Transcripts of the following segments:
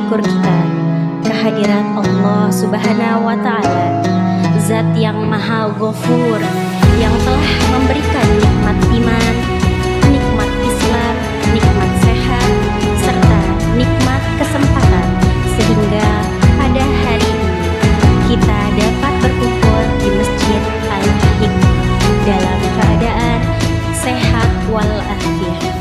syukur kita kehadirat Allah Subhanahu wa Ta'ala, Zat yang Maha Ghafur, yang telah memberikan nikmat iman, nikmat Islam, nikmat sehat, serta nikmat kesempatan, sehingga pada hari ini kita dapat berkumpul di Masjid Al-Hikmah dalam keadaan sehat walafiat.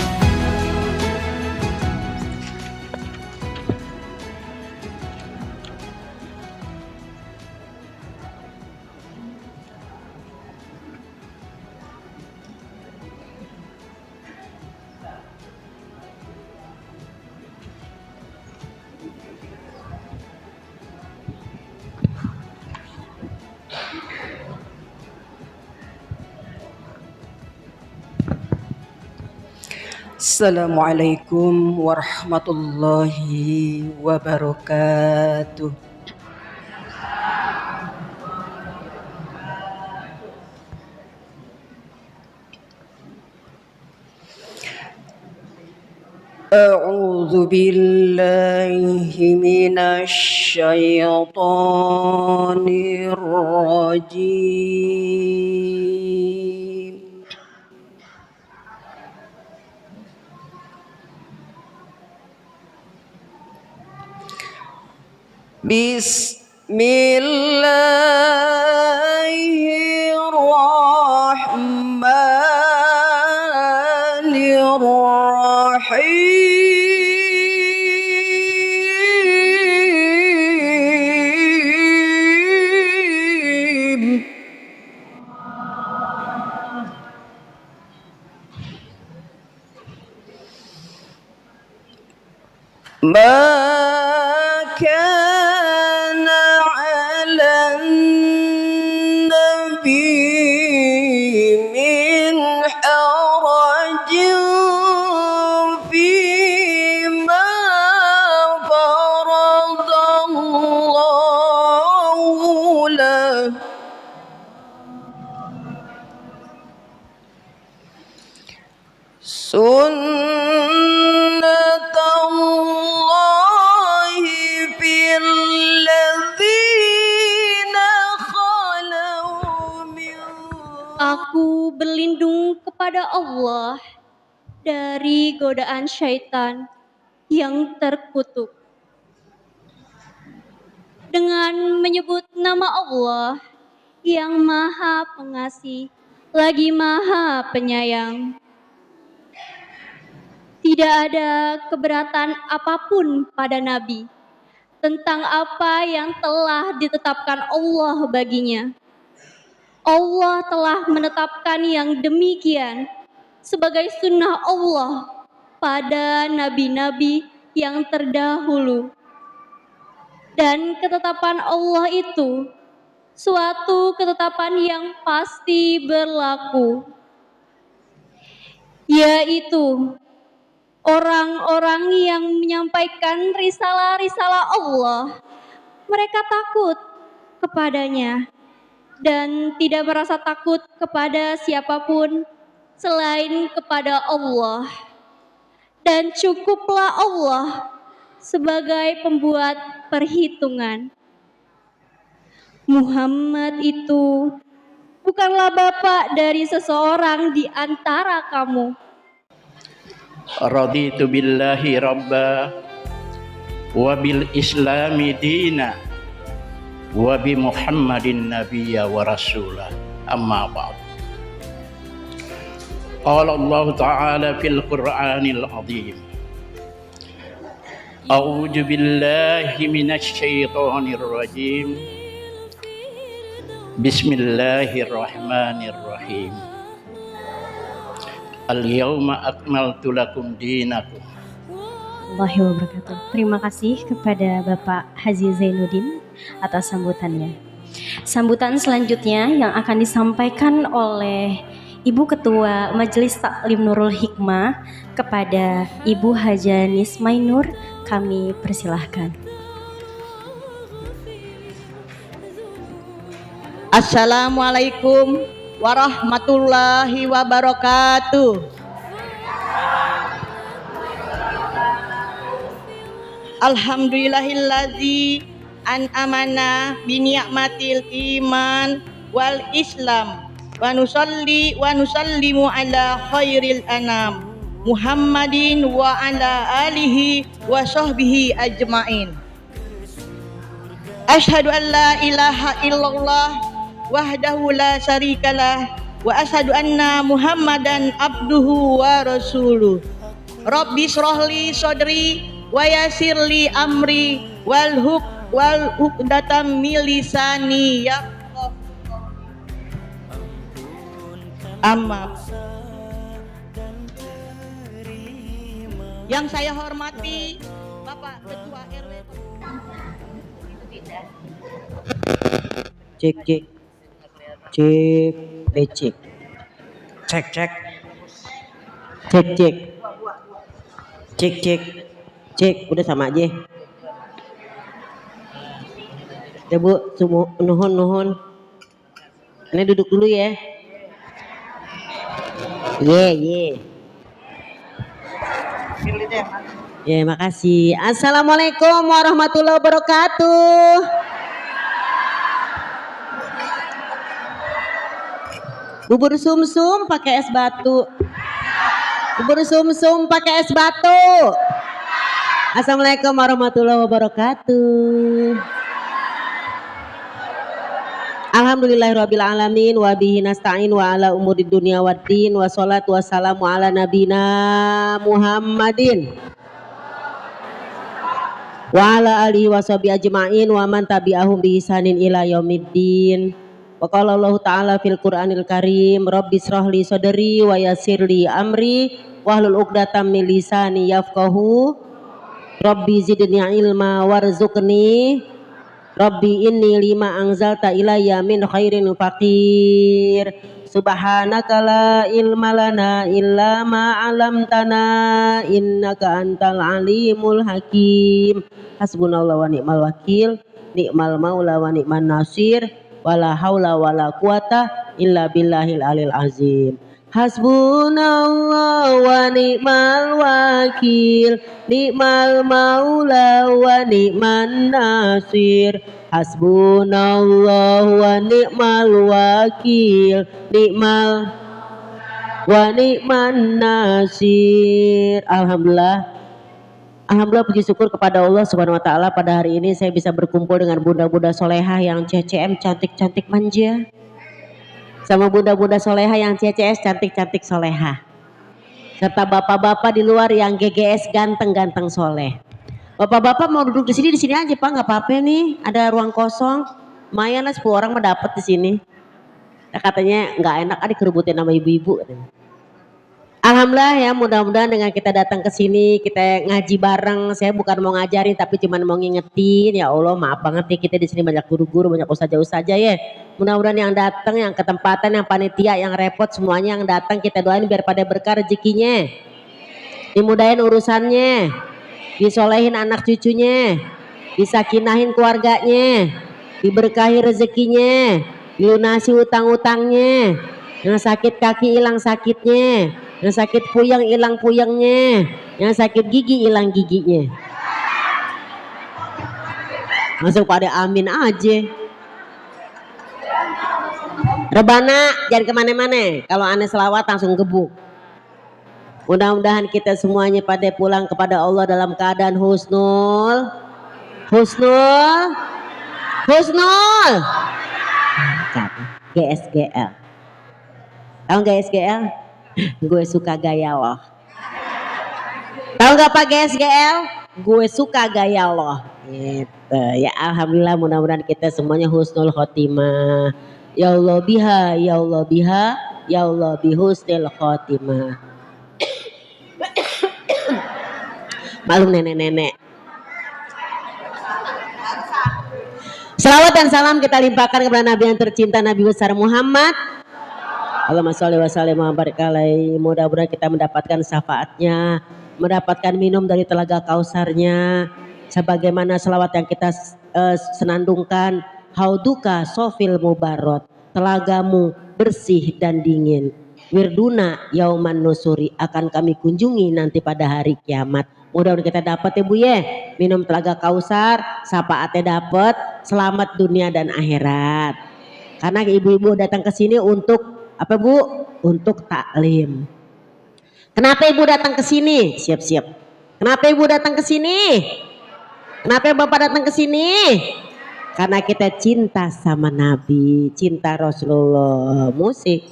Assalamualaikum warahmatullahi wabarakatuh. A'udzu billahi minasy syaithanir rajim. Bismillahirrahmanirrahim. Ma kana 'alan nabi min harajin fima faradallahu lahu sunnatallahi fil ladzina khalau min. Aku berlindung kepada Allah dari godaan syaitan yang terkutuk. Dengan menyebut nama Allah yang Maha Pengasih lagi Maha Penyayang. Tidak ada keberatan apapun pada Nabi tentang apa yang telah ditetapkan Allah baginya. Allah telah menetapkan yang demikian sebagai sunnah Allah pada nabi-nabi yang terdahulu. Dan ketetapan Allah itu suatu ketetapan yang pasti berlaku, yaitu orang-orang yang menyampaikan risalah-risalah Allah, mereka takut kepadanya dan tidak merasa takut kepada siapapun selain kepada Allah. Dan cukuplah Allah sebagai pembuat perhitungan. Muhammad itu bukanlah bapak dari seseorang di antara kamu. Raditu billahi rabba wa bil islami dina wa bi Muhammadin nabiyya wa rasula, amma ba'd. Qala Allah ta'ala fil Qur'anil azim, a'udzu billahi minasy syaithanir rajim, bismillahirrahmanirrahim. Al-yawma akmaltu lakum dinakum. Warahmatullahi wabarakatuh. Terima kasih kepada Bapak Haji Zainuddin atas sambutannya. Sambutan selanjutnya yang akan disampaikan oleh Ibu Ketua Majelis Taklim Nurul Hikmah kepada Ibu Haja Nismainur, kami persilahkan. Assalamualaikum warahmatullahi wabarakatuh. Alhamdulillahilladzi an'amana bi ni'matil iman wal islam wa nusallimu ala khairil anam Muhammadin wa ala alihi wa sahbihi ajmain. Asyhadu an la ilaha illallah wahdahu la syarikalah wa asyhadu anna Muhammadan abduhu wa rasuluh. Rabbi shrahli sadri wa yassirli amri wal uqdatam min lisani yafqahu amma. Yang saya hormati Bapak Ketua RW. Cek cek cek becek Cek cek. cek cek cek cek cek udah sama aja ya Bu, nuhun ini duduk dulu ya. Ya makasih. Assalamualaikum warahmatullahi wabarakatuh. Bubur sumsum pakai es batu. Bubur sumsum pakai es batu. Assalamualaikum warahmatullahi wabarakatuh. Alhamdulillahirabbil alamin wa bihi nasta'in wa ala umuri dunya waddin wa sholatu wassalamu ala nabina Muhammadin wa ala alihi wa sahbihi ajma'in wa man tabi'ahum bi ihsanin ila yaumiddin. Wa qala Allah ta'ala fil Qur'anil Karim Rabbi shrahli sadri wa yassirli amri wahlul 'uqdatam min lisani yafqahu Rabbi zidni ilma warzuqni Rabbi inni lima anzalta ilayya min khairin faqir. Subhanaka la ilma lana illa ma 'allamtana innaka antal alimul hakim. Hasbunallahu wa ni'mal wakil, ni'mal maula wa ni'man nasir, wala haula wala quwata illa billahil alil azim. Hasbunallah wa ni'mal wakil, ni'mal maula wa ni'man nasir. Hasbunallah wa ni'mal wakil, ni'mal wa ni'man nasir. Alhamdulillah puji syukur kepada Allah Subhanahu wa taala pada hari ini saya bisa berkumpul dengan bunda-bunda solehah yang CCM cantik-cantik manja. Sama bunda-bunda solehah yang CCS cantik-cantik solehah, serta bapak-bapak di luar yang GGS ganteng-ganteng soleh. Bapak-bapak mau duduk di sini aja Pak, nggak apa-apa nih, ada ruang kosong, lumayan lah 10 orang mendapat di sini. Nah, katanya nggak enak kerebutin sama ibu-ibu. Alhamdulillah ya, mudah-mudahan dengan kita datang ke sini kita ngaji bareng. Saya bukan mau ngajarin tapi cuma mau ngingetin. Ya Allah, maaf banget ya kita di sini banyak guru-guru, banyak ustazah ya. Mudah-mudahan yang datang, yang ketempatan, yang panitia, yang repot semuanya yang datang kita doain biar pada berkah rezekinya. Dimudahin urusannya, disolehin anak cucunya, disakinahin keluarganya, diberkahi rezekinya, dilunasi utang-utangnya. Yang sakit kaki hilang sakitnya, yang sakit puyeng hilang puyengnya, yang sakit gigi hilang giginya. Langsung pada amin aja. Rebana jangan kemana-mana, kalau aneh selawat langsung gebuk. Mudah-mudahan kita semuanya pada pulang kepada Allah dalam keadaan husnul. GSGL. Tahu nggak SGL? Gue suka gaya lo. Tahu nggak Pak GSGL? Gue suka gaya lo. Gitu. Ya alhamdulillah, mudah-mudahan kita semuanya husnul khotimah. Ya Allah biha, ya Allah biha, ya Allah bihusnul khotimah. Malum nenek-nenek. Salawat dan salam kita limpahkan kepada Nabi yang tercinta, Nabi besar Muhammad. Allahumma sholli wa sallim wa barik alaihi. Mudah-mudahan kita mendapatkan syafaatnya, mendapatkan minum dari telaga kausarnya, sebagaimana selawat yang kita senandungkan. Hauduka sofil mubarot, telagamu bersih dan dingin. wirduna yauman nusuri, akan kami kunjungi nanti pada hari kiamat. Mudah-mudahan kita dapat ya Bu ya, minum telaga kausar, syafaatnya dapat, selamat dunia dan akhirat. Karena ibu-ibu datang ke sini untuk apa Bu? Untuk taklim. Kenapa ibu datang ke sini? Siap-siap. Kenapa ibu datang ke sini? Kenapa Bapak datang ke sini? Karena kita cinta sama Nabi, cinta Rasulullah. Musik.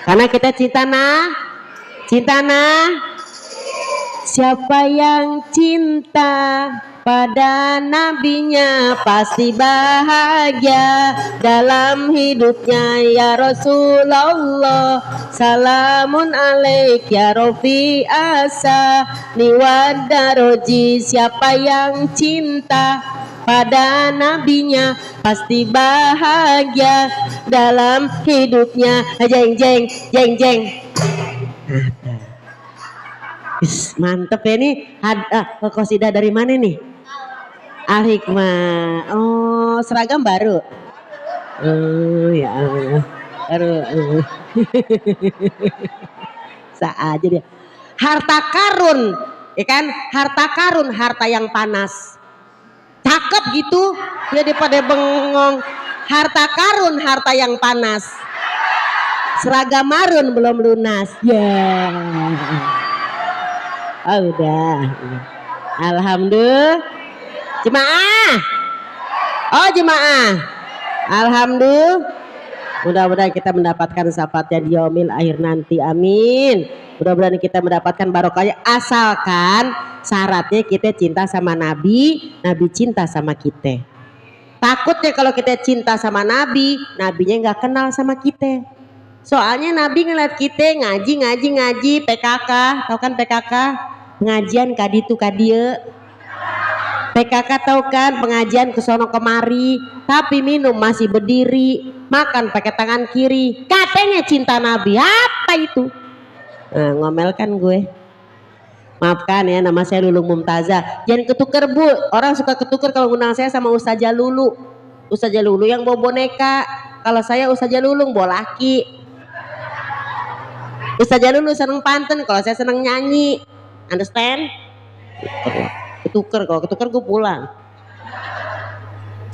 Karena kita cinta siapa yang cinta pada nabinya pasti bahagia dalam hidupnya ya Rasulullah. Salamun alaik ya Rofi asa niwadaroji. Siapa yang cinta pada nabinya pasti bahagia dalam hidupnya. Jeng jeng jeng jeng. Mantep ya ini. Qasidah dari mana nih? Al Hikmah. Oh, seragam baru. Oh ya Allah. Baru. Aja dia. Harta karun, ya kan? Harta karun, harta yang panas. Cakep gitu, daripada bengong. Harta karun, harta yang panas. Seragam marun belum lunas. Ya. Oh, udah. Alhamdulillah. Jemaah. Oh, jemaah. Alhamdulillah. Mudah-mudahan kita mendapatkan syafaatnya di yaumil akhir nanti. Amin. Mudah-mudahan kita mendapatkan barokahnya, asalkan syaratnya kita cinta sama Nabi, Nabi cinta sama kita. Takutnya kalau kita cinta sama Nabi, Nabinya nggak kenal sama kita. Soalnya Nabi ngeliat kita ngaji PKK, tahu kan PKK? Pengajian kaditu kadie. PKK tahu kan, pengajian kesono kemari, tapi minum masih berdiri, makan pakai tangan kiri. Katanya cinta Nabi, apa itu? Nah, ngomel kan gue. Maafkan ya, nama saya Lulung Mumtazah. Jangan ketuker Bu, orang suka ketuker kalau undang saya sama Ustazah Lulu. Ustazah Lulu yang bawa boneka, kalau saya Ustazah Lulung bawa laki. Ustazah Lulu seneng pantun, kalau saya seneng nyanyi. Understand? Ketuker, kalau ketuker gue pulang.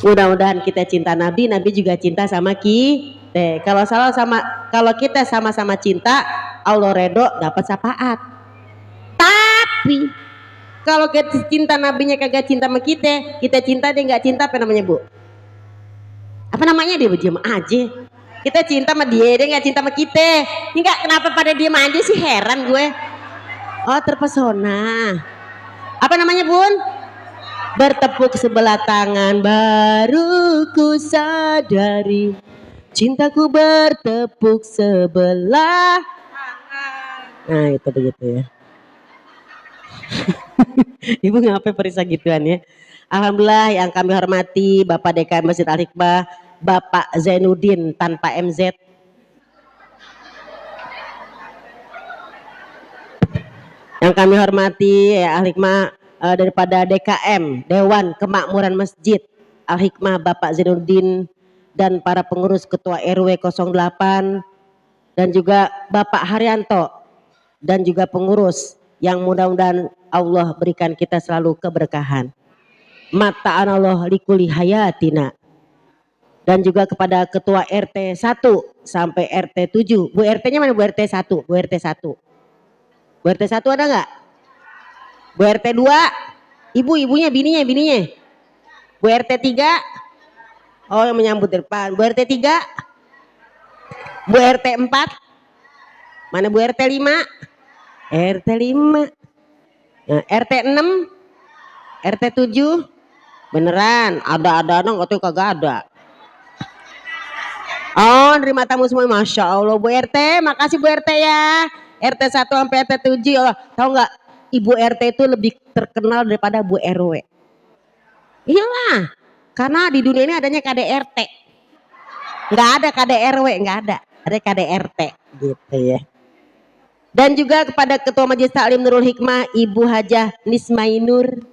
Mudah-mudahan kita cinta Nabi, Nabi juga cinta sama kita. Kalau kita sama-sama cinta, Allah redho dapat syafaat. Tapi kalau kita cinta Nabinya kagak cinta sama kita cinta dia nggak cinta, apa namanya Bu? Apa namanya dia? Diam aja. Kita cinta sama dia nggak cinta sama kita. Enggak, kenapa pada diam aja sih, heran gue. Oh, terpesona. Apa namanya Bun? Bertepuk sebelah tangan baru ku sadari cintaku bertepuk sebelah. Nah itu begitu ya. Ibu ngapain perisa gituan ya. Alhamdulillah yang kami hormati Bapak DKM Masjid Al Hikmah, Bapak Zainuddin tanpa MZ. Yang kami hormati ya Al Hikmah daripada DKM Dewan Kemakmuran Masjid Al Hikmah Bapak Zainuddin dan para pengurus Ketua RW 08 dan juga Bapak Haryanto dan juga pengurus yang mudah-mudahan Allah berikan kita selalu keberkahan. Mata'an Allah likuli hayatina. Dan juga kepada Ketua RT 1 sampai RT 7. Bu RT-nya mana Bu RT 1? Bu RT 1. Bu RT 1 ada nggak? Bu RT 2, ibunya, bininya. Bu RT 3, oh yang menyambut depan. Bu RT 3, Bu RT 4, mana Bu RT 5? RT 5, nah, RT 6, RT 7, beneran ada dong, atau kagak ada. Oh, nerima tamu semua, Masya Allah Bu RT, makasih Bu RT ya. RT 1 sampai RT 7, Allah. Tahu nggak, Ibu RT itu lebih terkenal daripada Bu RW. Iyalah, karena di dunia ini adanya KDRT. Nggak ada KDRW, nggak ada. Ada KDRT gitu ya. Dan juga kepada Ketua Majelis Taklim Nurul Hikmah, Ibu Hajah Nismainur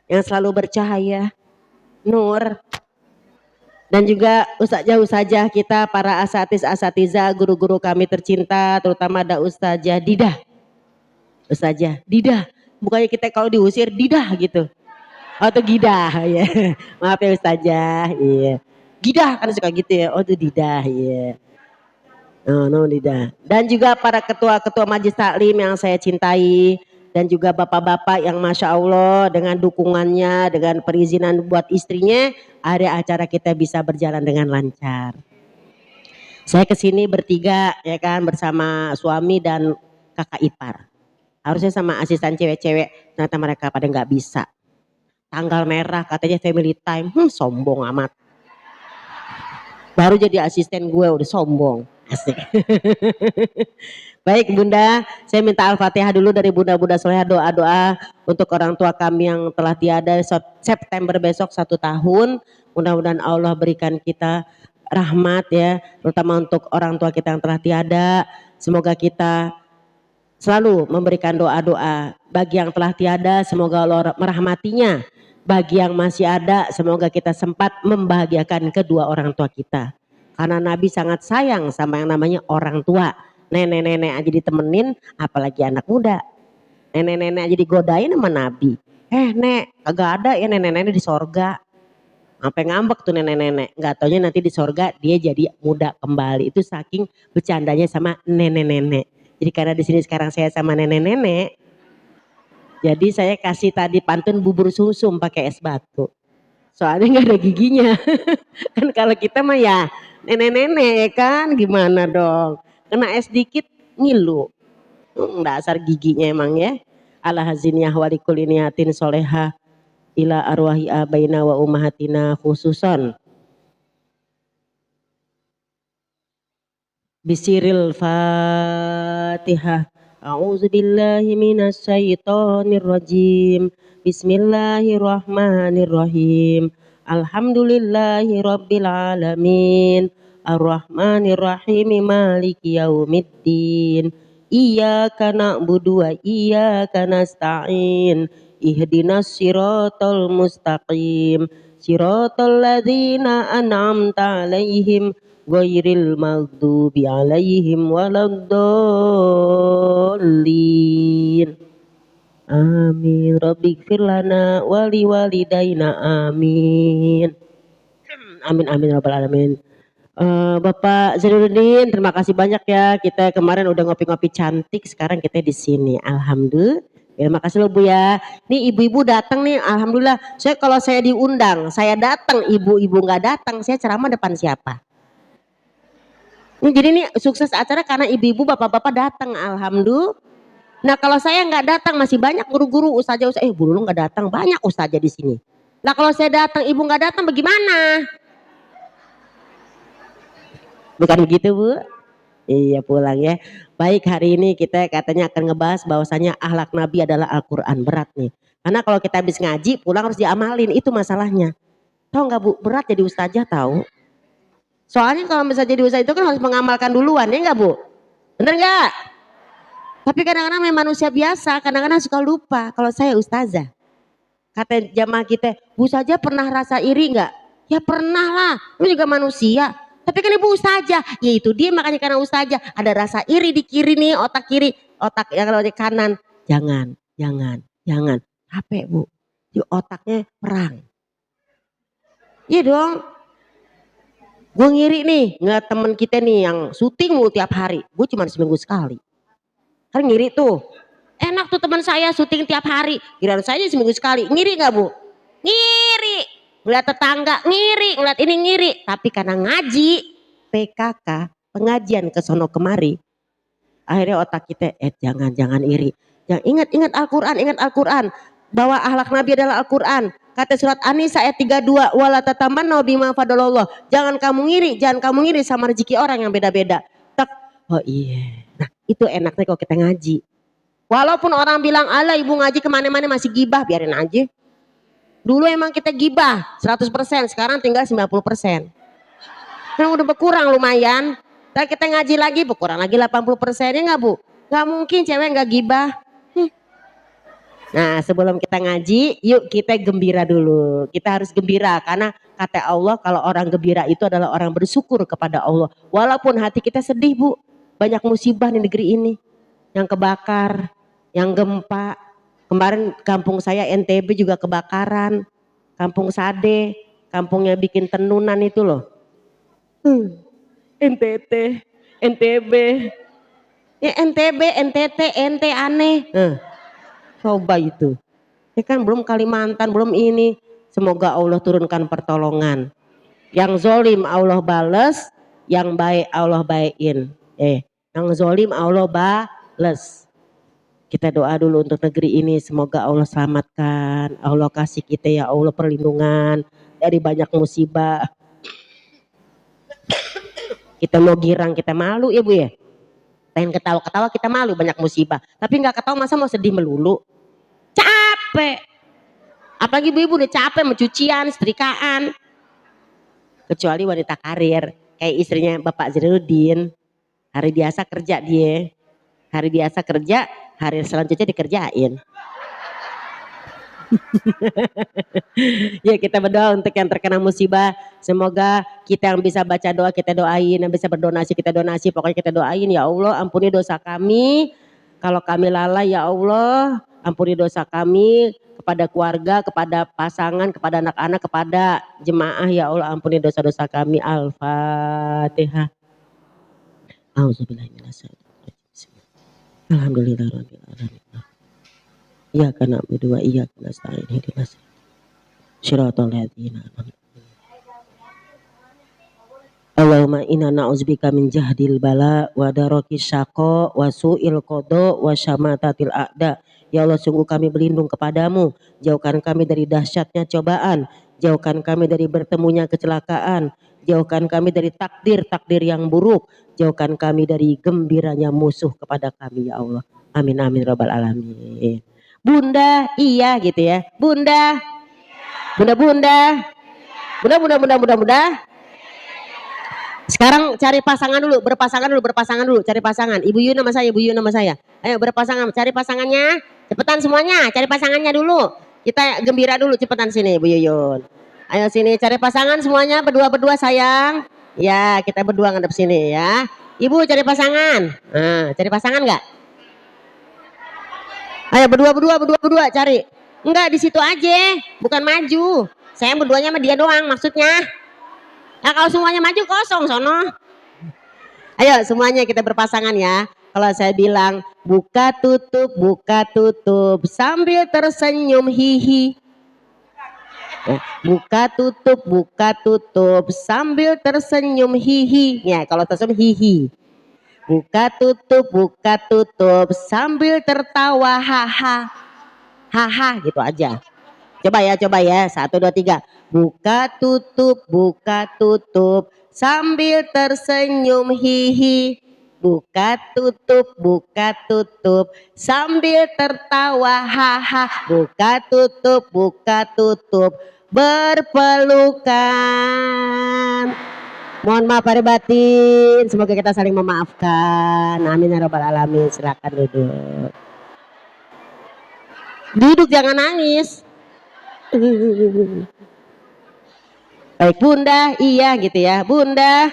yang selalu bercahaya. Nur. Dan juga ustazah kita, para asatiza, guru-guru kami tercinta, terutama ada Ustazah Didah. Ustazah Didah, bukannya kita kalau diusir Didah gitu. Oh itu Gidah ya. Maaf ya Ustazah. Iya. Gidah kan suka gitu ya. Oh itu Didah ya. No Didah. Dan juga para ketua-ketua majelis taklim yang saya cintai, dan juga bapak-bapak yang masya Allah dengan dukungannya, dengan perizinan buat istrinya, ada acara kita bisa berjalan dengan lancar. Saya kesini bertiga ya kan, bersama suami dan kakak ipar. Harusnya sama asisten cewek-cewek, ternyata mereka pada nggak bisa. Tanggal merah katanya family time, sombong amat. Baru jadi asisten gue udah sombong, asik. Baik Bunda, saya minta Al-Fatihah dulu dari Bunda-Bunda Solehah, doa-doa untuk orang tua kami yang telah tiada. September besok 1 tahun, mudah-mudahan Allah berikan kita rahmat ya, terutama untuk orang tua kita yang telah tiada. Semoga kita selalu memberikan doa-doa. Bagi yang telah tiada, semoga Allah merahmatinya. Bagi yang masih ada, semoga kita sempat membahagiakan kedua orang tua kita. Karena Nabi sangat sayang sama yang namanya orang tua. Nenek-nenek aja ditemenin, apalagi anak muda. Nenek-nenek aja digodain sama Nabi. Nek, kagak ada ya nenek-nenek di sorga. Sampai ngambek tuh nenek-nenek. Gak taunya nanti di sorga dia jadi muda kembali. Itu saking bercandanya sama nenek-nenek. Jadi karena di sini sekarang saya sama nenek-nenek, jadi saya kasih tadi pantun bubur sumsum pakai es batu. Soalnya nggak ada giginya. Kan kalau kita mah ya nenek-nenek kan, gimana dong? Kena es dikit ngilu. Dasar giginya emang ya. Ala haziniyah walikuliniatin soleha ila arwahi abaina wa umahatina khususan. Bisiril Fatihah. A'udzu billahi minasy syaithanir rajim. Bismillahirrahmanirrahim. Alhamdulillahi rabbil alamin. Ar-Rahmanir Rahim, Maliki Yaumiddin. Iyyaka na'budu wa iyyaka nasta'in. Ihdinas siratal mustaqim. Siratal ladzina an'amta 'alaihim ghairil maghdubi 'alaihim waladdallin. Amin. Rabbighfir lana wa liwalidayna. Amin. Amin amin rabbal alamin. Bapak Zainuddin, terima kasih banyak ya. Kita kemarin udah ngopi-ngopi cantik, sekarang kita di sini. Alhamdulillah. Terima kasih loh Bu ya. Nih ibu-ibu datang nih, alhamdulillah. Kalau saya diundang, saya datang, ibu-ibu nggak datang, saya ceramah depan siapa? Ini jadi nih sukses acara karena ibu-ibu, bapak-bapak datang, alhamdulillah. Nah kalau saya nggak datang, masih banyak guru-guru, ustazah, Bu Lulu nggak datang, banyak ustazah di sini. Nah kalau saya datang, ibu nggak datang, bagaimana? Bukan begitu Bu? Iya pulang ya. Baik, hari ini kita katanya akan ngebahas bahwasanya akhlak Nabi adalah Al-Quran. Berat nih. Karena kalau kita habis ngaji pulang harus diamalin, itu masalahnya. Tahu nggak Bu? Berat jadi ustazah tahu. Soalnya kalau misalnya jadi ustazah itu kan harus mengamalkan duluan, ya nggak Bu? Bener nggak? Tapi kadang-kadang memang manusia biasa, kadang-kadang suka lupa. Kalau saya ustazah, kata jamaah kita, Bu saja pernah rasa iri nggak? Ya pernah lah, lu juga manusia. Tapi kan ibu ustazah, ya itu dia makanya karena ustazah ada rasa iri di kiri nih, otak kiri, otak yang kalau di kanan, jangan, capek Bu, di otaknya perang. Iya dong, gue ngiri nih, nggak temen kita nih yang syuting mulu tiap hari, gue cuma seminggu sekali, kan ngiri tuh, enak tuh teman saya syuting tiap hari, giliran saya seminggu sekali, ngiri nggak Bu? Ngiri. Ngeliat tetangga ngiri, ngeliat ini ngiri. Tapi karena ngaji, PKK, pengajian ke sono kemari. Akhirnya otak kita, jangan iri. Ingat Al-Quran. Bahwa akhlak Nabi adalah Al-Quran. Kata surat An-Nisa ayat 32. Wala tatamannaw bima fadalallah. Jangan kamu ngiri sama rezeki orang yang beda-beda. Oh iya. Nah itu enaknya kalau kita ngaji. Walaupun orang bilang, ala ibu ngaji kemana-mana masih gibah, biarin aja. Dulu emang kita gibah 100%, sekarang tinggal 90%. Kan udah berkurang lumayan. Dan kita ngaji lagi berkurang lagi 80%, ya nggak Bu? Nggak mungkin cewek nggak gibah. Nah sebelum kita ngaji, yuk kita gembira dulu. Kita harus gembira karena kata Allah kalau orang gembira itu adalah orang bersyukur kepada Allah. Walaupun hati kita sedih Bu, banyak musibah di negeri ini. Yang kebakar, yang gempa. Kemarin kampung saya NTB juga kebakaran. Kampung Sade, kampungnya bikin tenunan itu loh. NTT, NTB. Ya NTB, NTT, NT aneh. Coba itu. Ya kan belum Kalimantan, belum ini. Semoga Allah turunkan pertolongan. Yang zolim Allah bales, yang baik Allah baikin. Yang zolim Allah bales. Kita doa dulu untuk negeri ini, semoga Allah selamatkan. Allah kasih kita ya Allah perlindungan dari banyak musibah. Kita mau girang, kita malu ya Bu ya. Pengen ketawa-ketawa kita malu banyak musibah. Tapi gak ketawa masa mau sedih melulu. Capek. Apalagi ibu-ibu udah capek mencucian, setrikaan. Kecuali wanita karir. Kayak istrinya Bapak Zainuddin. Hari biasa kerja dia. Hari biasa kerja, hari selanjutnya dikerjain. Ya kita berdoa untuk yang terkena musibah. Semoga kita yang bisa baca doa kita doain, yang bisa berdonasi kita donasi. Pokoknya kita doain ya Allah ampuni dosa kami. Kalau kami lalai ya Allah ampuni dosa kami. Kepada keluarga, kepada pasangan, kepada anak-anak, kepada jemaah ya Allah ampuni dosa-dosa kami. Al-Fatihah. Auzubillahiminasyaitonirrajim. Alhamdulillahirabbil alamin. Iyyaka na'budu wa iyyaka nasta'in. Ihdinas shiratal ladzina an'amta 'alaihim. Allahumma inna na'udzubika min jahdil bala wa darakis syaqa wa su'il qada wa syamatatil a'da. Ya Allah sungguh kami berlindung kepadamu. Jauhkan kami dari dahsyatnya cobaan. Jauhkan kami dari bertemunya kecelakaan. Jauhkan kami dari takdir-takdir yang buruk. Jauhkan kami dari gembiranya musuh kepada kami ya Allah. Amin amin rabbal alamin. Bunda iya gitu ya. Bunda. Bunda. Sekarang cari pasangan dulu, berpasangan dulu, cari pasangan. Ibu Yun nama saya. Ayo berpasangan, cari pasangannya. Cepetan semuanya, cari pasangannya dulu. Kita gembira dulu, cepetan sini Bu Yuyun. Ayo sini cari pasangan semuanya, berdua sayang. Ya, kita berdua ngadep sini ya. Ibu cari pasangan. Cari pasangan enggak? Ayo berdua cari. Enggak di situ aja, bukan maju. Saya berduanya sama dia doang maksudnya. Nah kalau semuanya maju kosong sono. Ayo semuanya kita berpasangan ya. Kalau saya bilang buka tutup sambil tersenyum hihi. Buka tutup sambil tersenyum hihi. Ya kalau tersenyum hihi. Buka tutup sambil tertawa haha. Haha gitu aja. Coba ya 1, 2, 3. Buka tutup sambil tersenyum hihi. Buka tutup sambil tertawa haha. Buka tutup berpelukan. Mohon maaf lahir batin, semoga kita saling memaafkan. Amin ya rabbal alamin. Silakan duduk. Duduk jangan nangis. Baik Bunda, iya gitu ya. Bunda.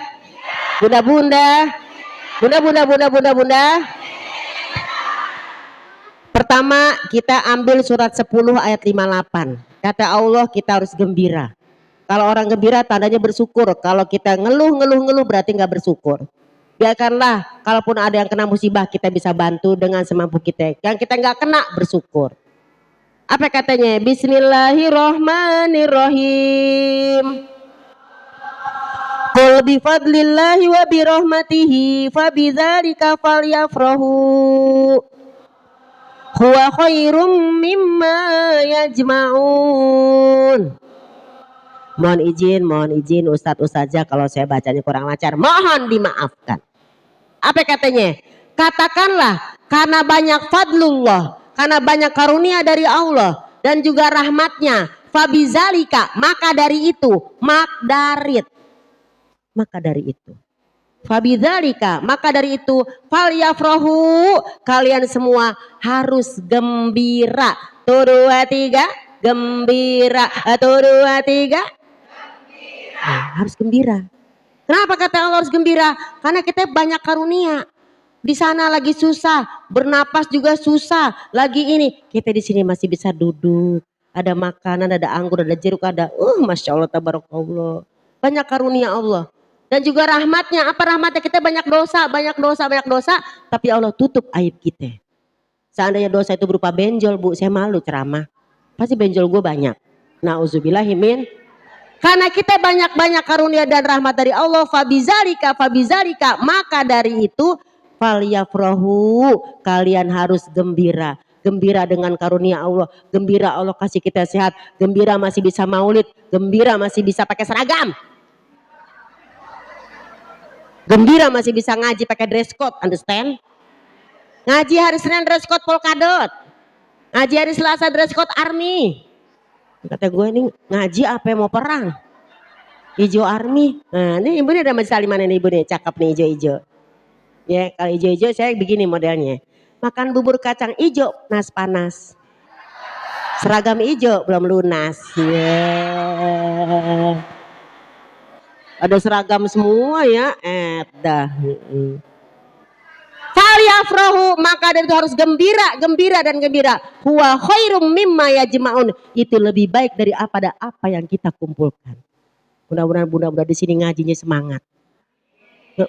Pertama kita ambil surat 10 ayat 58. Kata Allah kita harus gembira. Kalau orang gembira tandanya bersyukur. Kalau kita ngeluh berarti nggak bersyukur. Biarkanlah kalaupun ada yang kena musibah kita bisa bantu dengan semampu kita. Yang kita nggak kena bersyukur. Apa katanya? Bismillahirrahmanirrahim. Qul bi fadlillahi wa bi rahmatihi fa bidzalika falyafrahu. Huwa khairum mimma yajma'un. Mohon izin Ustadz Ustazah kalau saya bacanya kurang lancar. Mohon dimaafkan. Apa katanya? Katakanlah karena banyak fadlullah, karena banyak karunia dari Allah dan juga rahmatnya. Fabizalika, maka dari itu. Fabizalika, maka dari itu. Falyafrahu, kalian semua harus gembira. 1, 2, 3, gembira. 1, 2, 3. Harus gembira. Kenapa kata Allah harus gembira? Karena kita banyak karunia. Di sana lagi susah, bernapas juga susah, lagi ini. Kita di sini masih bisa duduk. Ada makanan, ada anggur, ada jeruk, ada. Masya Allah, tabarakallah. Banyak karunia Allah. Dan juga rahmatnya. Apa rahmatnya? Kita banyak dosa, banyak dosa, banyak dosa. Tapi Allah tutup aib kita. Seandainya dosa itu berupa benjol, Bu, saya malu ceramah. Pasti benjol gue banyak. Nauzubillahimin. Karena kita banyak-banyak karunia dan rahmat dari Allah, fabizalika, maka dari itu falyafrahu, kalian harus gembira. Gembira dengan karunia Allah, gembira Allah kasih kita sehat, gembira masih bisa maulid, gembira masih bisa pakai seragam. Gembira masih bisa ngaji pakai dress code, understand? Ngaji hari Senin dress code polkadot. Ngaji hari Selasa dress code army. Kata gue ini ngaji apa yang mau perang? Hijau army. Nah ini ibu ini ada Mas Saliman ini ibu nih, cakep nih hijau-hijau. Ya kalau hijau-hijau saya begini modelnya. Makan bubur kacang hijau, nas panas. Seragam hijau belum lunas. Yeah. Ada seragam semua ya. Dah. Falyafrahu, maka dari itu harus gembira, gembira dan gembira. Huwa khairum mimma yajma'un. Itu lebih baik dari apa yang kita kumpulkan. Mudah-mudahan bunda-bunda di sini ngajinya semangat.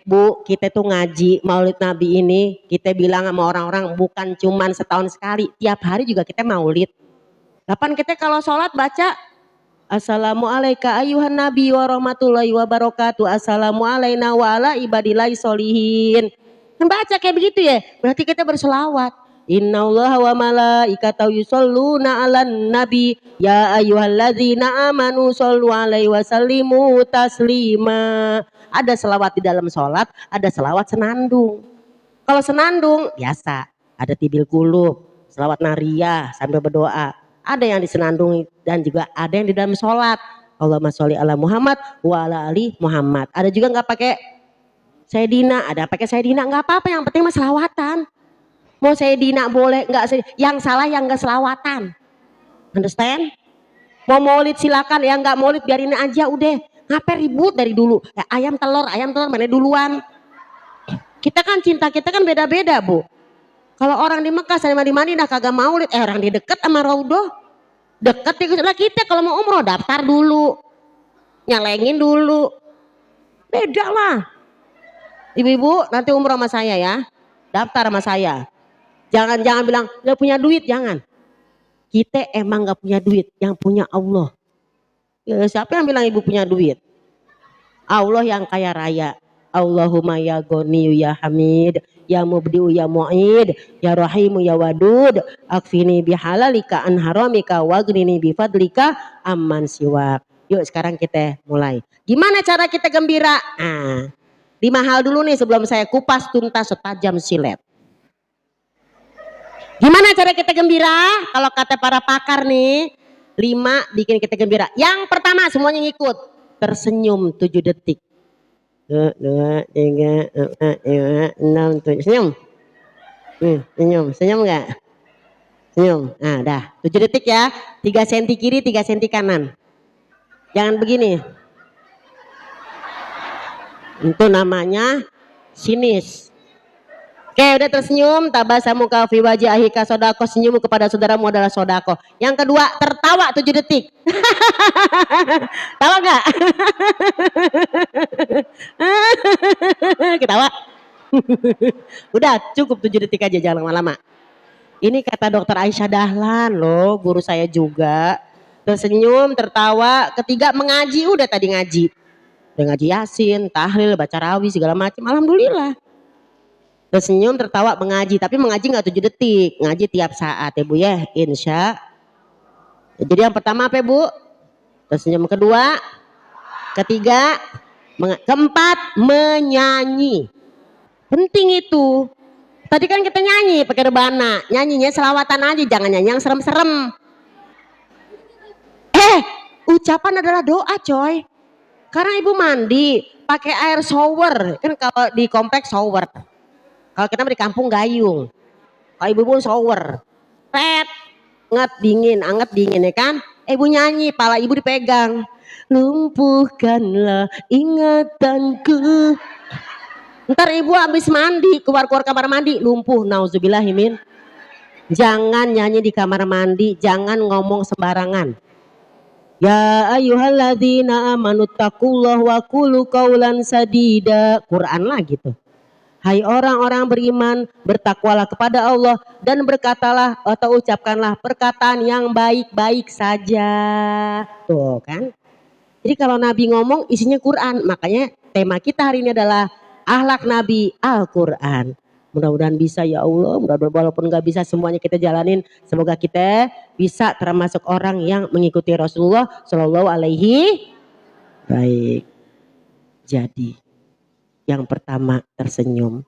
Bu, kita tuh ngaji Maulid Nabi ini, kita bilang sama orang-orang bukan cuman setahun sekali, tiap hari juga kita maulid. Kapan kita kalau sholat baca Assalamualaikum ayuhan nabi wa rahmatullahi wa barakatuh. Assalamualaikum wa ala ibadillahi sholihin. Kan baca kayak begitu ya, berarti kita berselawat. Innallaha wa malaikatahu yusholluna 'alan nabi ya ayyuhalladzina amanu shollu 'alaihi wa sallimu taslima. Ada selawat di dalam sholat, ada selawat senandung. Kalau senandung biasa, ada tibil kulub, selawat nariyah sambil berdoa. Ada yang disenandung dan juga ada yang di dalam sholat. Allahumma sholli ala Muhammad wa ala ali Muhammad. Ada juga nggak pakai Sayyidina, ada pakai Sayyidina, nggak apa-apa, yang penting mah selawatan. Mau Sayyidina boleh, nggak, yang salah yang nggak selawatan. Understand? Mau maulid silakan, yang nggak maulid biarin aja udah. Ngapain ribut dari dulu? Ayam telur mana duluan? Kita kan cinta kita kan beda-beda, Bu. Kalau orang di Mekah sama di Madinah kagak maulid, orang di deket sama Raudhah. Deket ya, kita kalau mau umroh daftar dulu. Nyalengin dulu. Beda lah. Ibu-ibu nanti umroh sama saya ya. Daftar sama saya. Jangan bilang gak punya duit, jangan. Kita emang gak punya duit, yang punya Allah. Ya, siapa yang bilang ibu punya duit? Allah yang kaya raya. Allahumma ya Ghaniyu ya Hamid, ya Mubdi'u ya Mu'id, ya Rahimu ya Wadud, akfini bihalalika an haramika wagnini bifadlika amman siwak. Yuk sekarang kita mulai. Gimana cara kita gembira? 5 hal dulu nih sebelum saya kupas tuntas setajam silet. Gimana cara kita gembira? Kalau kata para pakar nih, 5 bikin kita gembira. Yang pertama semuanya ngikut. Tersenyum 7 detik. 1, 2, 3, 4, 5, 6, 7. Senyum. Senyum enggak? Senyum. Nah, dah. 7 detik ya. 3 cm kiri, 3 cm kanan. Jangan begini. Itu namanya sinis. Oke, udah tersenyum, tabasamu ka fi wajhi ahika sodako, senyum kepada saudaramu adalah sodako. Yang kedua, tertawa 7 detik. Tawa enggak? Ketawa. Udah cukup 7 detik aja, jangan lama-lama. Ini kata dokter Aisyah Dahlan loh, guru saya juga. Tersenyum, tertawa. Ketiga, mengaji, udah tadi ngaji. Udah ngaji Yasin, tahlil, baca rawi segala macam. Alhamdulillah. Tersenyum, tertawa, mengaji. Tapi mengaji gak 7 detik. Ngaji tiap saat ya Bu ya. Insya. Jadi yang pertama apa ya Bu? Tersenyum. Kedua. Ketiga. Keempat. Menyanyi. Penting itu. Tadi kan kita nyanyi pakai rebana. Nyanyinya selawatan aja. Jangan nyanyi yang serem-serem. Ucapan adalah doa coy. Karena ibu mandi. Pakai air shower. Kan kalau di kompleks shower. Kalau kita di kampung gayung. Kalau ibu pun shower. Anget dingin ya kan. Ibu nyanyi, pala ibu dipegang. lumpuhkanlah ingatanku. Ntar ibu habis mandi, keluar kamar mandi, lumpuh, nauzubillahimin. Jangan nyanyi di kamar mandi, jangan ngomong sembarangan. Ya ayyuhalladzina amanu taqullaha wa qulu qaulan sadida. Quran lagi tuh. Hai orang-orang beriman, bertakwalah kepada Allah dan berkatalah atau ucapkanlah perkataan yang baik-baik saja. Tuh kan. Jadi kalau Nabi ngomong isinya Quran, makanya tema kita hari ini adalah akhlak Nabi Al-Quran. Mudah-mudahan bisa ya Allah, mudah-mudahan walaupun gak bisa semuanya kita jalanin, semoga kita bisa termasuk orang yang mengikuti Rasulullah Shallallahu Alaihi. Baik. Jadi yang pertama tersenyum,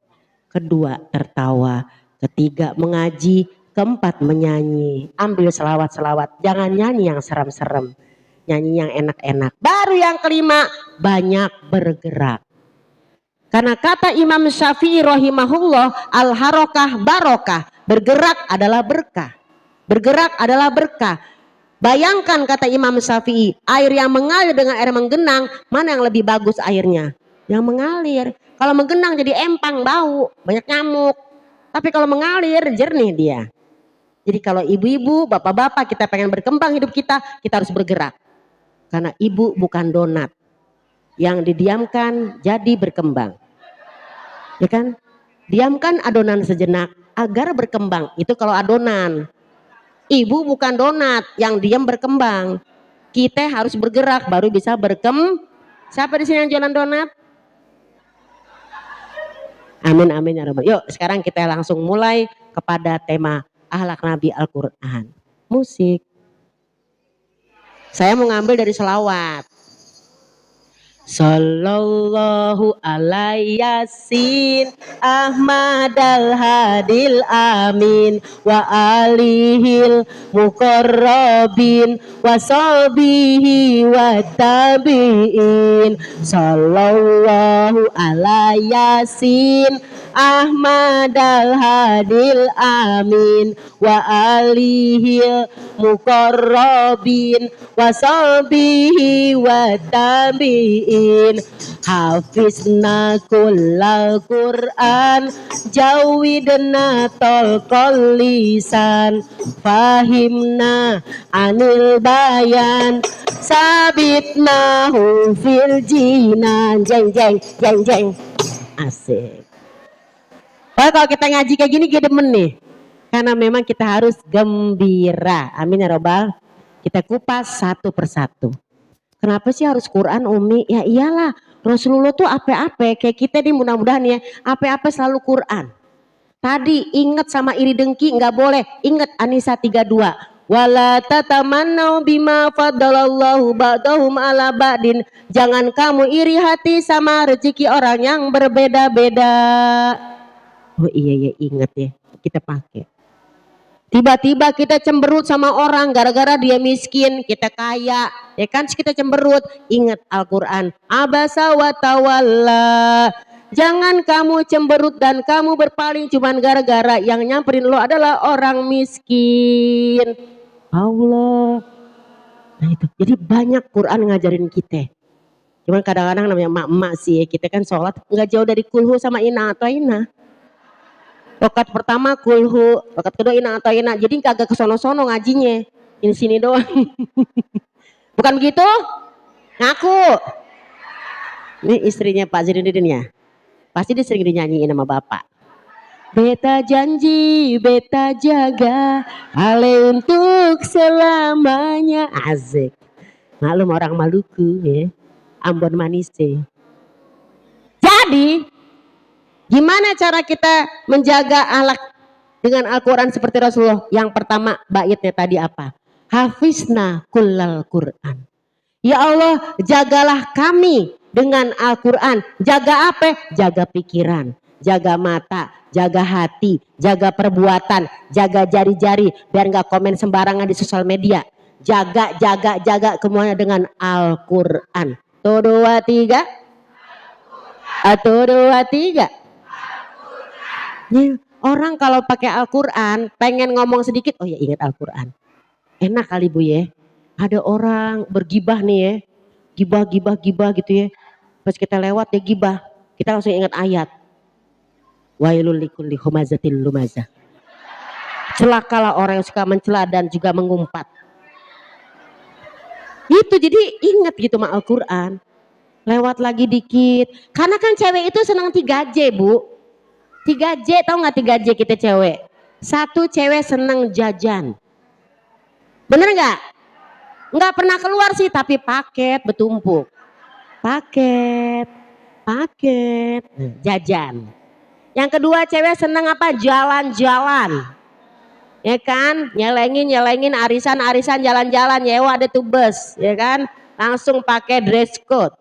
kedua tertawa, ketiga mengaji, keempat menyanyi. Ambil selawat-selawat, jangan nyanyi yang serem-serem, nyanyi yang enak-enak. Baru yang kelima, banyak bergerak. Karena kata Imam Syafi'i rahimahullah, al-harokah barokah, bergerak adalah berkah. Bergerak adalah berkah. Bayangkan kata Imam Syafi'i, air yang mengalir dengan air menggenang, mana yang lebih bagus airnya? Yang mengalir. Kalau menggenang jadi empang, bau, banyak nyamuk. Tapi kalau mengalir jernih dia. Jadi kalau ibu-ibu, bapak-bapak kita pengen berkembang hidup kita harus bergerak. Karena ibu bukan donat yang didiamkan jadi berkembang. Ya kan? Diamkan adonan sejenak agar berkembang. Itu kalau adonan. Ibu bukan donat yang diam berkembang. Kita harus bergerak baru bisa berkembang. Siapa di sini yang jualan donat? Amin amin ya rabbal. Yuk sekarang kita langsung mulai kepada tema akhlak Nabi Al-Quran. Musik. Saya mau ngambil dari selawat. Sallallahu alaihi yasin Ahmad al-Hadil amin wa alihil muqarrabin wa sahbihi wa tabi'in. Sallallahu alaihi yasin Ahmad al-Hadil amin wa alihil muqarrabin wa sahbihi wa tabi'in. Hafizna kullal Qur'an jawidna tolqol lisan fahimna anil bayan sabitnahu fil jinan. Jeng jeng jeng jeng. Asik. Kalau kita ngaji kayak gini gue demen nih. Karena memang kita harus gembira. Amin ya robbal. Kita kupas satu persatu. Kenapa sih harus Quran Umi? Ya iyalah, Rasulullah tuh apa-apa kayak kita nih, mudah-mudahan ya apa-apa selalu Quran. Tadi ingat sama iri dengki nggak boleh. Ingat An-Nisa 32. Wala tatamannau bima faddalallahu ba'dahum ala ba'din. Jangan kamu iri hati sama rezeki orang yang berbeda-beda. Oh iya ya, ingat ya, kita pakai. Tiba-tiba kita cemberut sama orang gara-gara dia miskin, kita kaya, ya kan kita cemberut. Ingat Al-Quran, abasa wa tawalla. Jangan kamu cemberut dan kamu berpaling cuman gara-gara yang nyamperin lo adalah orang miskin. Allah. Nah itu, jadi banyak Quran ngajarin kita. Cuman kadang-kadang namanya emak-emak sih, kita kan sholat nggak jauh dari kulhu sama ina atau ina. Rokat pertama kulhu, rokat kedua ina atau ina. Jadi kagak kesono-sono ngajinya. Ini sini doang. Bukan begitu? Ngaku. Ini istrinya Pak Zainuddin ya. Pasti dia sering dinyanyiin sama bapak. Beta janji, beta jaga, ale untuk selamanya. Asik. Maklum orang Maluku ya. Ambon manis sih. Jadi gimana cara kita menjaga akhlak dengan Al-Quran seperti Rasulullah? Yang pertama baitnya tadi apa? Hafizna kullal Quran. Ya Allah, jagalah kami dengan Al-Quran. Jaga apa? Jaga pikiran, jaga mata, jaga hati, jaga perbuatan, jaga jari-jari biar nggak komen sembarangan di sosial media. Jaga semuanya dengan Al-Quran. 1, 2, 3. 1, 2, 3. Nih, orang kalau pakai Al-Quran pengen ngomong sedikit, oh ya ingat Al-Quran. Enak kali Bu ya. Ada orang bergibah nih ya. gibah gitu ya. Pas kita lewat dia gibah, kita langsung ingat ayat. Wailul likulli humazatil lumazah. Celakalah orang yang suka mencela dan juga mengumpat. Itu jadi ingat gitu sama Al-Quran. Lewat lagi dikit. Karena kan cewek itu senang 3J bu. 3J tau gak 3J kita cewek? Satu, cewek senang jajan. Bener gak? Gak pernah keluar sih tapi paket bertumpuk. Paket jajan. Yang kedua cewek senang apa? Jalan-jalan. Ya kan, nyelengin arisan jalan-jalan, nyewa ada tuh bus, ya kan, langsung pakai dress code.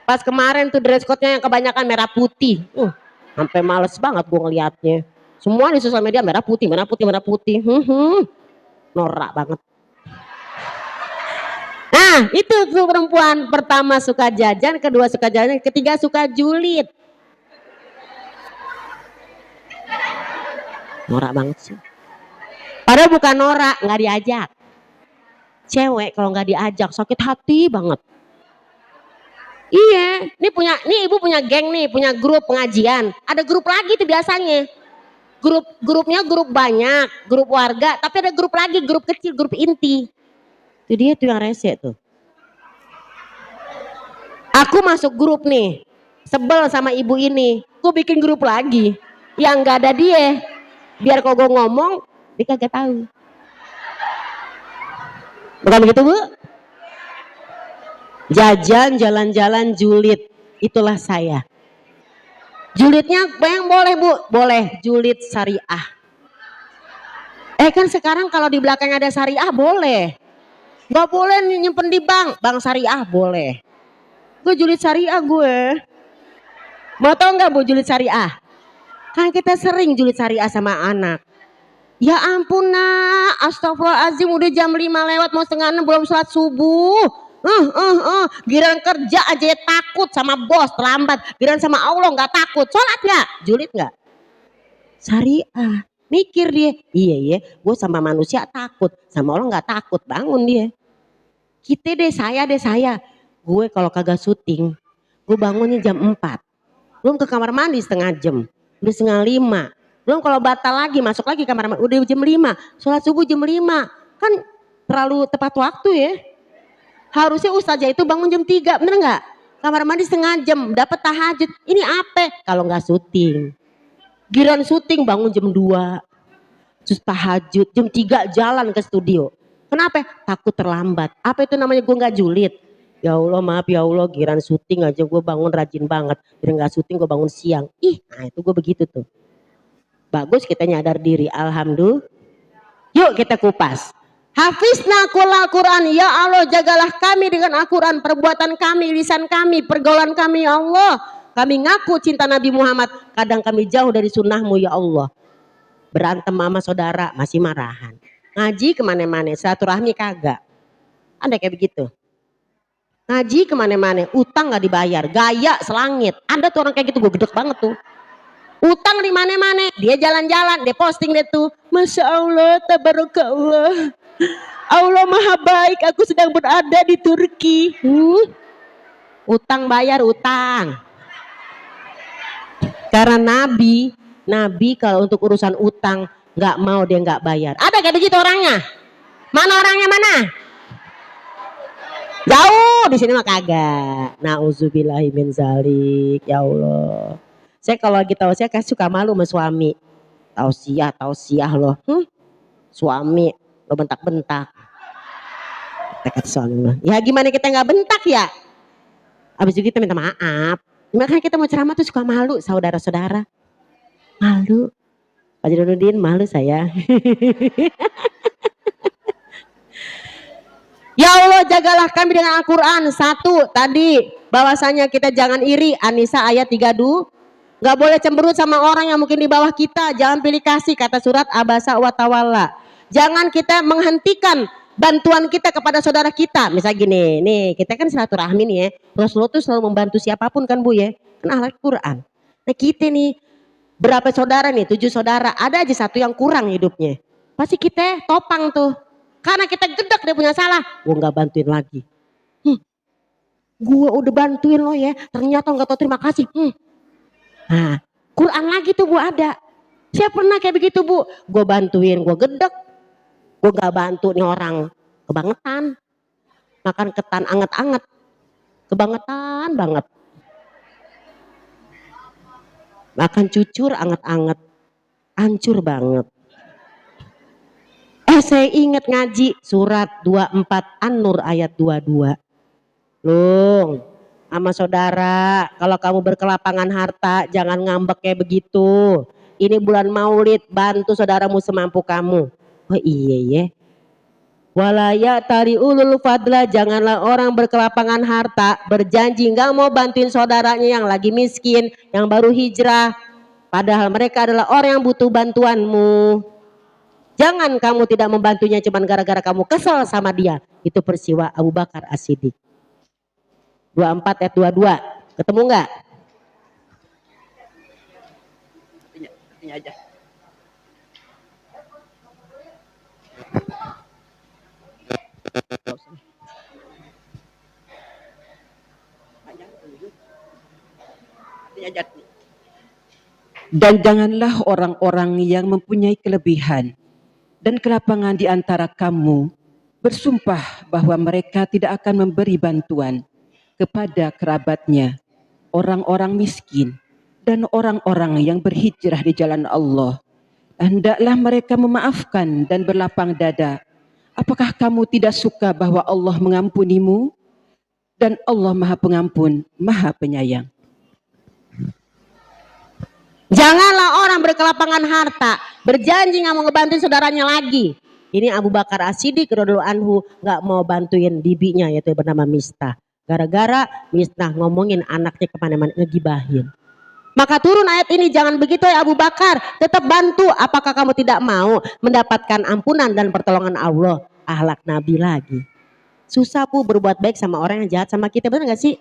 Pas kemarin tuh dress code-nya yang kebanyakan merah putih, sampai males banget gue ngeliatnya. Semua di sosial media merah putih, norak banget. Nah itu tuh perempuan, pertama suka jajan, kedua suka jajan, ketiga suka julid. Norak banget sih. Padahal bukan norak, nggak diajak. Cewek kalau nggak diajak sakit hati banget. Iya, nih ibu punya geng nih, punya grup pengajian. Ada grup lagi tuh biasanya. Grupnya grup banyak, grup warga, tapi ada grup lagi, grup kecil, grup inti. Itu dia tuh yang rese tuh. Aku masuk grup nih, sebel sama ibu ini. Aku bikin grup lagi, yang nggak ada dia. Biar kalau gue ngomong, dia kagak tahu. Bukan begitu bu? Jajan, jalan-jalan, julid, itulah saya. Julidnya yang boleh bu? Boleh, julid syariah. Kan sekarang kalau di belakang ada syariah boleh. Gak boleh nyimpen di bank syariah boleh. Gue julid syariah gue. Mau tau gak bu julid syariah? Kan kita sering julid syariah sama anak. Ya ampun nak, astagfirullahaladzim udah jam 5 lewat mau setengah 6 belum sholat subuh. Giliran kerja aja takut sama bos terlambat. Giliran sama Allah gak takut. Sholat gak? Julid gak? Syariah. Mikir dia, iya gue sama manusia takut. Sama Allah gak takut, bangun dia. Kita saya. Gue kalau kagak syuting, gue bangunnya jam 4. Belum ke kamar mandi setengah jam. Udah setengah 5. Belum kalau batal lagi masuk lagi kamar mandi udah jam 5. Sholat subuh jam 5. Kan terlalu tepat waktu ya. Harusnya ustazah itu bangun jam 3, bener gak? Kamar mandi setengah jam, dapat tahajud. Ini apa? Kalau gak syuting. Giliran syuting bangun jam 2. Terus tahajud, jam 3 jalan ke studio. Kenapa? Takut terlambat. Apa itu namanya gue gak julid? Ya Allah maaf ya Allah, giliran syuting aja gue bangun rajin banget. Giliran gak syuting gue bangun siang. Nah itu gue begitu tuh. Bagus kita nyadar diri, alhamdulillah. Yuk kita kupas. Hafizna kullal Quran, ya Allah jagalah kami dengan Al-Quran, perbuatan kami, lisan kami, pergaulan kami ya Allah. Kami ngaku cinta Nabi Muhammad, kadang kami jauh dari sunnahmu ya Allah. Berantem sama saudara masih marahan. Ngaji kemana-mana, silaturahmi kagak. Ada kayak begitu. Ngaji kemana-mana, utang gak dibayar, gaya selangit. Ada tuh orang kayak gitu, gue gedek banget tuh. Utang di mana-mana, dia jalan-jalan, dia posting deh tuh. Masya Allah, tabarakallah. Allah maha baik, aku sedang berada di Turki. Utang bayar utang. Karena Nabi kalau untuk urusan utang nggak mau dia nggak bayar. Ada kayak begitu orangnya? Mana orangnya mana? Jauh di sini mah kagak. Nauzubillahi min zalik. Ya Allah. Saya kalau lagi tausiah kayak suka malu sama suami. Tausiah loh. Suami lo bentak-bentak. Kata suami. Ya gimana kita nggak bentak ya? Abis itu kita minta maaf. Makanya kita mau ceramah tuh suka malu saudara-saudara. Malu. Pak Jalaluddin malu saya. Ya Allah jagalah kami dengan Al-Quran. 1 tadi bahwasanya kita jangan iri. An-Nisa ayat 32. Gak boleh cemberut sama orang yang mungkin di bawah kita. Jangan pilih kasih kata surat Abasa wa Tawalla. Jangan kita menghentikan bantuan kita kepada saudara kita. Misal gini, nih kita kan silaturahmi nih ya. Rasulullah tuh selalu membantu siapapun kan bu ya. Kan Al-Quran. Nah kita nih berapa saudara nih? 7 saudara. Ada aja 1 yang kurang hidupnya. Pasti kita topang tuh. Karena kita gedek dia punya salah. Gue gak bantuin lagi. Gua udah bantuin lo ya, ternyata nggak tahu terima kasih. Nah, Quran lagi tuh Bu ada. Saya pernah kayak begitu Bu. Gue bantuin, gue gedek. Gue gak bantu nih orang. Kebangetan. Makan ketan anget-anget. Kebangetan banget. Makan cucur anget-anget. Hancur banget. Saya ingat ngaji surat 24 An-Nur ayat 22. Lung, sama saudara, kalau kamu berkelapangan harta jangan ngambek kayak begitu. Ini bulan Maulid, bantu saudaramu semampu kamu. Oh iya ya. Walaya tari ulul fadla, janganlah orang berkelapangan harta berjanji nggak mau bantuin saudaranya yang lagi miskin, yang baru hijrah, padahal mereka adalah orang yang butuh bantuanmu. Jangan kamu tidak membantunya cuma gara-gara kamu kesel sama dia. Itu peristiwa Abu Bakar As-Siddiq. 24 ayat 22. Ketemu nggak? Artinya aja. Dan janganlah orang-orang yang mempunyai kelebihan dan kelapangan di antara kamu bersumpah bahwa mereka tidak akan memberi bantuan kepada kerabatnya, orang-orang miskin, dan orang-orang yang berhijrah di jalan Allah. Hendaklah mereka memaafkan dan berlapang dada. Apakah kamu tidak suka bahwa Allah mengampunimu? Dan Allah Maha Pengampun, Maha Penyayang. Janganlah orang berkelapangan harta berjanji nggak mau ngebantuin saudaranya lagi. Ini Abu Bakar As-Siddiq radhiyallahu anhu nggak mau bantuin bibinya yaitu bernama Mistah. Gara-gara Mistah ngomongin anaknya kemana-mana ngegibahin. Maka turun ayat ini, jangan begitu ya Abu Bakar, tetap bantu. Apakah kamu tidak mau mendapatkan ampunan dan pertolongan Allah? Akhlak Nabi lagi. Susah Bu berbuat baik sama orang yang jahat sama kita, benar gak sih?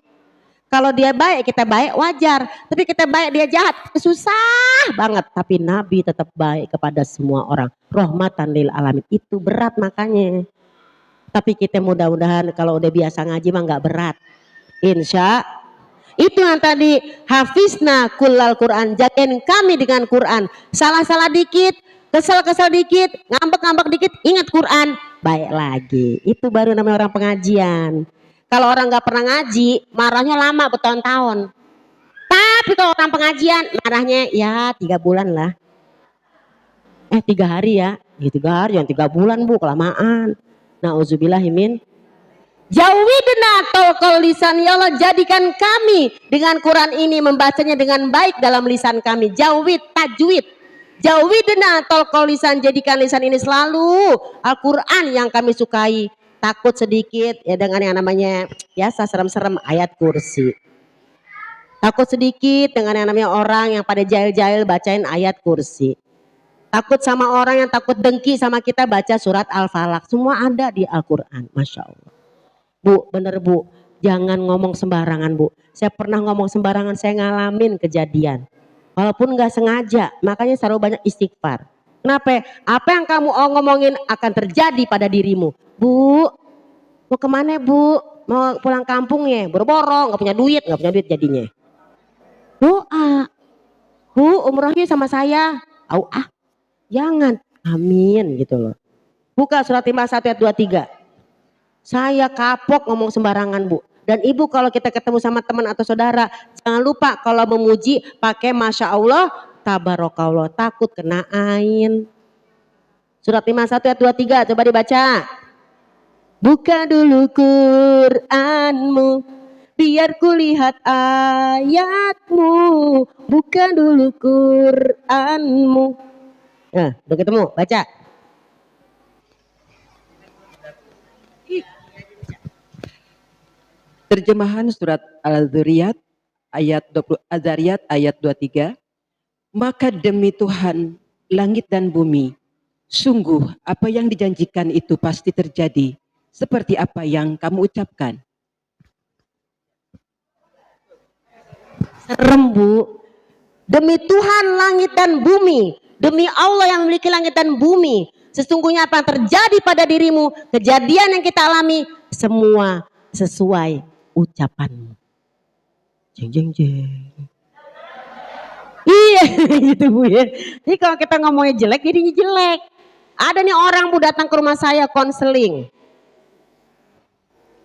Kalau dia baik, kita baik wajar. Tapi kita baik, dia jahat, susah banget. Tapi Nabi tetap baik kepada semua orang. Rahmatan lil alamin. Itu berat makanya. Tapi kita mudah-mudahan kalau udah biasa ngaji mah gak berat. Insya itu yang tadi, hafizna kullal Quran, jagain kami dengan Quran. Salah-salah dikit, kesel-kesel dikit, ngambek-ngambek dikit, ingat Quran, baik lagi. Itu baru namanya orang pengajian. Kalau orang gak pernah ngaji, marahnya lama bertahun-tahun. Tapi kalau orang pengajian, marahnya ya 3 bulan lah. 3 hari ya. Ya 3 hari, yang 3 bulan Bu, kelamaan. Nauzubillahimin. Jawidna tolkol lisan, ya Allah jadikan kami dengan Quran ini membacanya dengan baik dalam lisan kami. Jawid, tajwid. Jawidna tolkol lisan, jadikan lisan ini selalu Al-Quran yang kami sukai. Takut sedikit ya dengan yang namanya biasa serem-serem ayat kursi. Takut sedikit dengan yang namanya orang yang pada jahil-jahil bacain ayat kursi. Takut sama orang yang takut dengki sama kita baca surat Al-Falaq. Semua ada di Al-Quran, Masya Allah. Bu, bener Bu, jangan ngomong sembarangan Bu. Saya pernah ngomong sembarangan, saya ngalamin kejadian. Walaupun gak sengaja, makanya selalu banyak istighfar. Kenapa? Apa yang kamu ngomongin akan terjadi pada dirimu. Bu, mau kemana Bu? Mau pulang kampung ya? Boro-boro, gak punya duit jadinya. Doa. Bu, umrohnya sama saya. Jangan. Amin gitu loh. Buka surat 51 ayat 23. Saya kapok ngomong sembarangan Bu. Dan Ibu kalau kita ketemu sama teman atau saudara, jangan lupa kalau memuji pakai Masya Allah, Tabarakallah, takut kena ain. Surat 51 ayat 23, coba dibaca. Buka dulu Qur'anmu, biar kulihat ayatmu. Buka dulu Qur'anmu. Nah, udah ketemu, baca. Terjemahan surat Al-Dzariyat ayat 23. Maka demi Tuhan langit dan bumi, sungguh apa yang dijanjikan itu pasti terjadi seperti apa yang kamu ucapkan. Serem Bu. Demi Tuhan langit dan bumi, demi Allah yang memiliki langit dan bumi, sesungguhnya apa yang terjadi pada dirimu, kejadian yang kita alami, semua sesuai ucapanmu. Jeng jeng jeng. Iya gitu Bu ya. Jadi kalau kita ngomongnya jelek jadinya jelek. Ada nih orang Bu datang ke rumah saya konseling.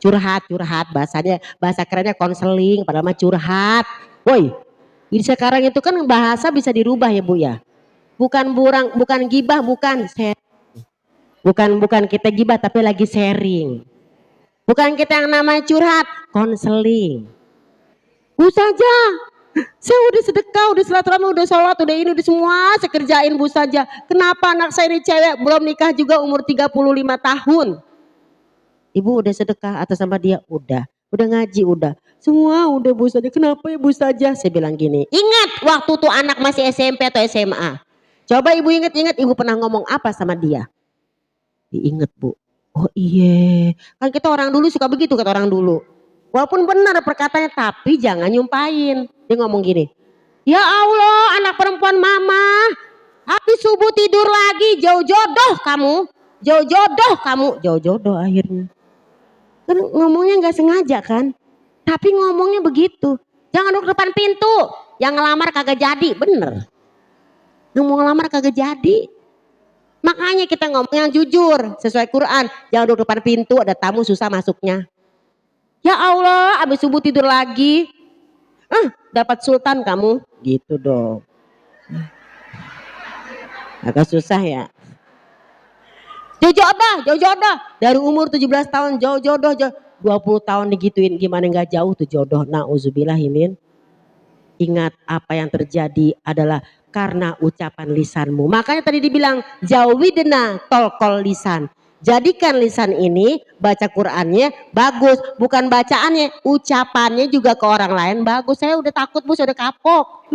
Curhat bahasa kerennya konseling padahal mah curhat. Woi, ini sekarang itu kan bahasa bisa dirubah ya Bu ya. Bukan gibah, bukan kita gibah tapi lagi sharing. Bukan kita yang namanya curhat, konseling. Bu saja, saya udah sedekah, udah silaturahmi, udah sholat, udah ini, udah semua saya kerjain Bu saja. Kenapa anak saya ini cewek belum nikah juga umur 35 tahun? Ibu udah sedekah atas sama dia? Udah ngaji, udah. Semua udah Bu saja. Kenapa ya Bu saja? Saya bilang gini, ingat waktu tuh anak masih SMP atau SMA. Coba ibu ingat ibu pernah ngomong apa sama dia? Diinget Bu. Oh iya, kan kita orang dulu suka begitu kata orang dulu. Walaupun benar perkataannya tapi jangan nyumpahin. Dia ngomong gini, ya Allah anak perempuan mama, habis subuh tidur lagi jauh jodoh kamu, jauh jodoh akhirnya. Kan ngomongnya nggak sengaja kan, tapi ngomongnya begitu. Jangan duduk depan pintu, yang ngelamar kagak jadi, bener. Yang mau ngelamar kagak jadi. Makanya kita ngomong yang jujur sesuai Quran. Jangan duduk depan pintu ada tamu susah masuknya. Ya Allah abis subuh tidur lagi. Dapat sultan kamu. Gitu dong. Agak susah ya. Jauh jodoh. Dari umur 17 tahun jauh jodoh. 20 tahun digituin gimana gak jauh tuh jodoh. Na'udzubillahimin. Ingat apa yang terjadi adalah karena ucapan lisanmu. Makanya tadi dibilang jawidna tolkol lisan. Jadikan lisan ini baca Qurannya bagus. Bukan bacaannya, ucapannya juga ke orang lain bagus. Saya udah takut Bu, saya udah kapok.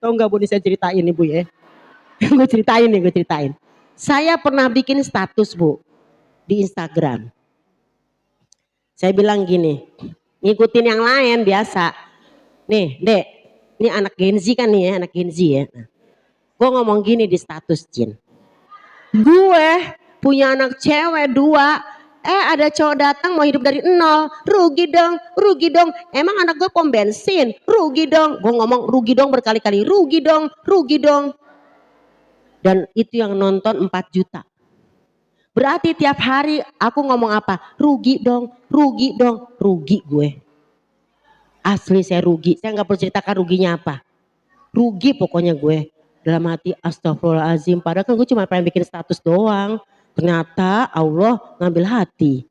Tahu gak Bu, ini saya ceritain nih Bu ya. Gue ceritain. Saya pernah bikin status Bu di Instagram. Saya bilang gini, ngikutin yang lain biasa. Nih Dek, ini anak Gen Z kan nih ya, anak Gen Z ya. Nah, gue ngomong gini di status Jin. Gue punya anak cewek 2, ada cowok datang mau hidup dari 0. Rugi dong. Emang anak gue pom bensin, rugi dong. Gue ngomong rugi dong berkali-kali, rugi dong. Dan itu yang nonton 4 juta. Berarti tiap hari aku ngomong apa? Rugi dong. Rugi gue. Asli saya rugi, saya gak perlu ceritakan ruginya apa. Rugi pokoknya gue. Dalam hati astagfirullahaladzim, padahal kan gue cuma pengen bikin status doang. Ternyata Allah ngambil hati.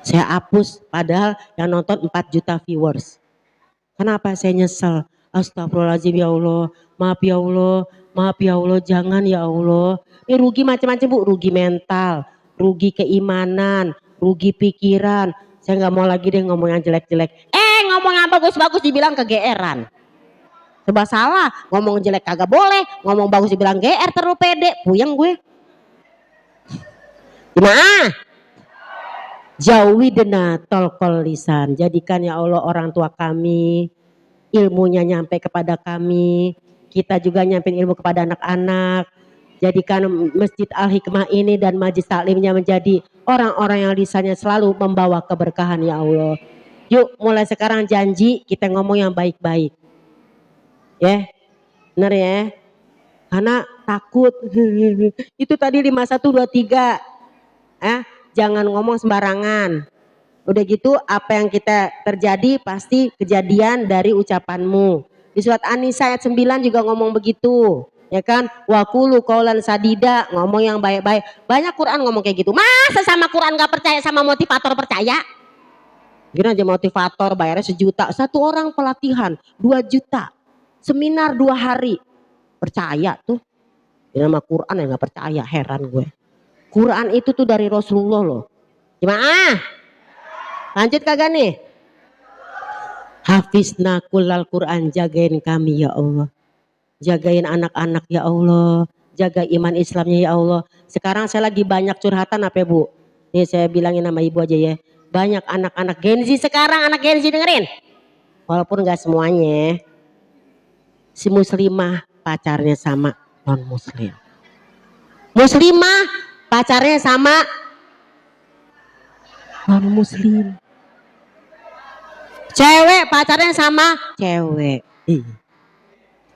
Saya hapus padahal yang nonton 4 juta viewers. Kenapa saya nyesel? Astagfirullahaladzim ya Allah, maaf ya Allah, jangan ya Allah. Ini rugi macam-macam Bu, rugi mental, rugi keimanan, rugi pikiran. Saya gak mau lagi deh ngomong yang jelek-jelek. Ngomong yang bagus-bagus dibilang kegeeran. Coba salah, ngomong jelek kagak boleh, ngomong bagus dibilang GR terlalu pede, puyeng gue. Gimana? Jauhi dena tolkol lisan. Jadikan ya Allah orang tua kami, ilmunya nyampe kepada kami. Kita juga nyampein ilmu kepada anak-anak. Jadikan Masjid Al-Hikmah ini dan Majlis Taklimnya menjadi orang-orang yang lisannya selalu membawa keberkahan ya Allah. Yuk mulai sekarang janji kita ngomong yang baik-baik. Ya, benar ya. Karena takut. Itu tadi 5123. Jangan ngomong sembarangan. Udah gitu apa yang kita terjadi pasti kejadian dari ucapanmu. Di surat An-Nisa ayat 9 juga ngomong begitu. Ya kan, wakulu qaulan sadida, ngomong yang baik-baik. Banyak Quran ngomong kayak gitu. Masa sama Quran gak percaya, sama motivator percaya? Gini aja motivator bayarnya 1 juta, 1 orang pelatihan 2 juta, seminar 2 hari. Percaya tuh. Ini nama Quran yang gak percaya, heran gue. Quran itu tuh dari Rasulullah loh. Gimana? Lanjut kagak nih? Hafizna kullal Quran, jagain kami ya Allah. Jagain anak-anak ya Allah, jaga iman Islamnya ya Allah. Sekarang saya lagi banyak curhatan apa Bu? Nih saya bilangin sama ibu aja ya. Banyak anak-anak Gen Z sekarang, anak Gen Z dengerin. Walaupun gak semuanya. Si muslimah pacarnya sama non muslim. Muslimah pacarnya sama non muslim. Cewek pacarnya sama cewek.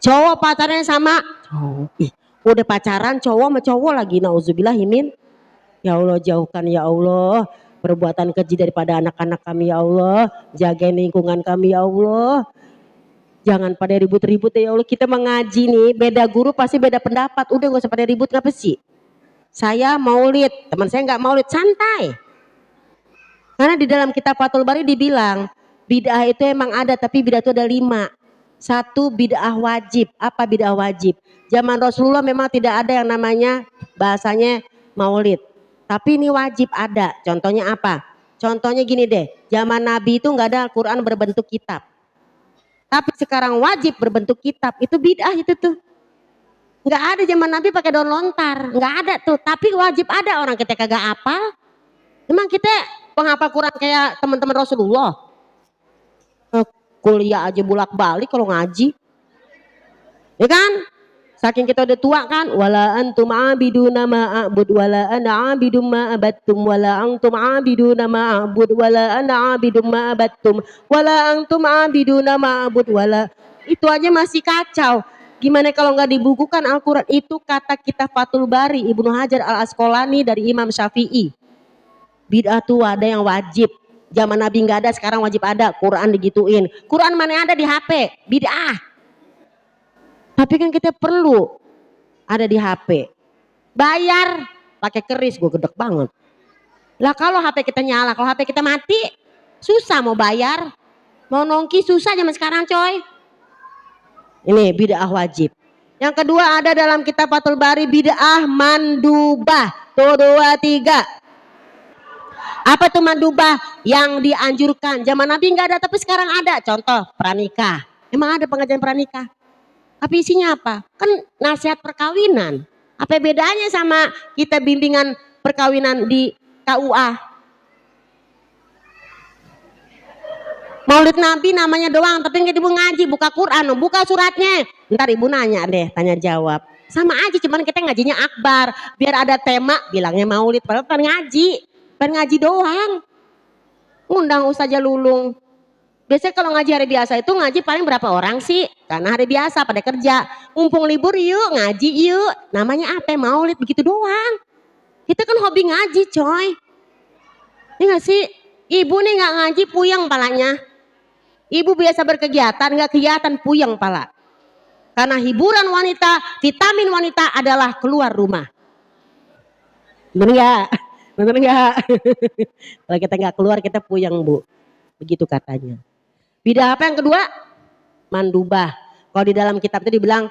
Cowok pacarnya sama cowok. Udah pacaran cowok sama cowok lagi, nauzubillahimin. Ya Allah, jauhkan ya Allah perbuatan keji daripada anak-anak kami ya Allah. Jagain lingkungan kami ya Allah. Jangan pada ribut-ribut ya Allah. Kita mengaji nih, beda guru pasti beda pendapat. Udah gak usah pada ribut, ngapa sih? Saya maulid, teman saya nggak maulid, santai. Karena di dalam kitab Fathul Bari dibilang bid'ah itu emang ada, tapi bid'ah itu ada 5. 1, bid'ah wajib. Apa bid'ah wajib? Zaman Rasulullah memang tidak ada yang namanya bahasanya maulid. Tapi ini wajib ada. Contohnya apa? Contohnya gini deh. Zaman Nabi itu nggak ada Al-Quran berbentuk kitab. Tapi sekarang wajib berbentuk kitab. Itu bid'ah itu tuh. Nggak ada zaman Nabi pakai daun lontar. Nggak ada tuh. Tapi wajib ada. Orang kita kagak hafal. Emang kita penghafal Quran kayak teman-teman Rasulullah? Kuliah aja bolak-balik kalau ngaji. Ya kan? Saking kita udah tua kan, wala antum abiduna ma a'bud wala ana abidum ma abattum wala antum abiduna ma a'bud wala ana abidum ma abattum wala antum abiduna ma a'bud wala. Itu aja masih kacau. Gimana kalau nggak dibukukan Al-Quran? Itu kata kitab Fathul Bari Ibnu Hajar Al-Asqalani dari Imam Syafi'i. Bid'ah tuh ada yang wajib. Zaman Nabi nggak ada, sekarang wajib ada. Quran digituin. Quran mana ada di HP? Bid'ah. Tapi kan kita perlu ada di HP. Bayar pakai keris, gue gedek banget. Lah kalau HP kita nyala, kalau HP kita mati, susah mau bayar. Mau nongki susah zaman sekarang coy. Ini bid'ah wajib. Yang kedua ada dalam kitab Fathul Bari bid'ah mandubah. Tuh 2, 3. Apa tuh mandubah? Yang dianjurkan. Zaman Nabi nggak ada, tapi sekarang ada. Contoh pranikah. Emang ada pengajian pranikah? Tapi isinya apa? Kan nasihat perkawinan. Apa bedanya sama kita bimbingan perkawinan di KUA? Maulid Nabi namanya doang, tapi nggak ibu ngaji, buka Quran, buka suratnya. Ntar ibu nanya deh, tanya jawab. Sama aja, cuman kita ngajinya akbar. Biar ada tema, bilangnya maulid. Padahal pengen ngaji doang. Undang Ustazah Lulung. Biasanya kalau ngaji hari biasa itu ngaji paling berapa orang sih? Karena hari biasa pada kerja. Mumpung libur yuk, ngaji yuk. Namanya apa? Maulid, begitu doang. Kita kan hobi ngaji coy. Ini gak sih? Ibu nih gak ngaji puyeng palanya. Ibu biasa berkegiatan, gak kegiatan puyeng pala. Karena hiburan wanita, vitamin wanita adalah keluar rumah. Bener gak? Bener gak? Kalau kita gak keluar kita puyeng bu. Begitu katanya. Bid'ah apa yang kedua? Mandubah. Kalau di dalam kitab itu dibilang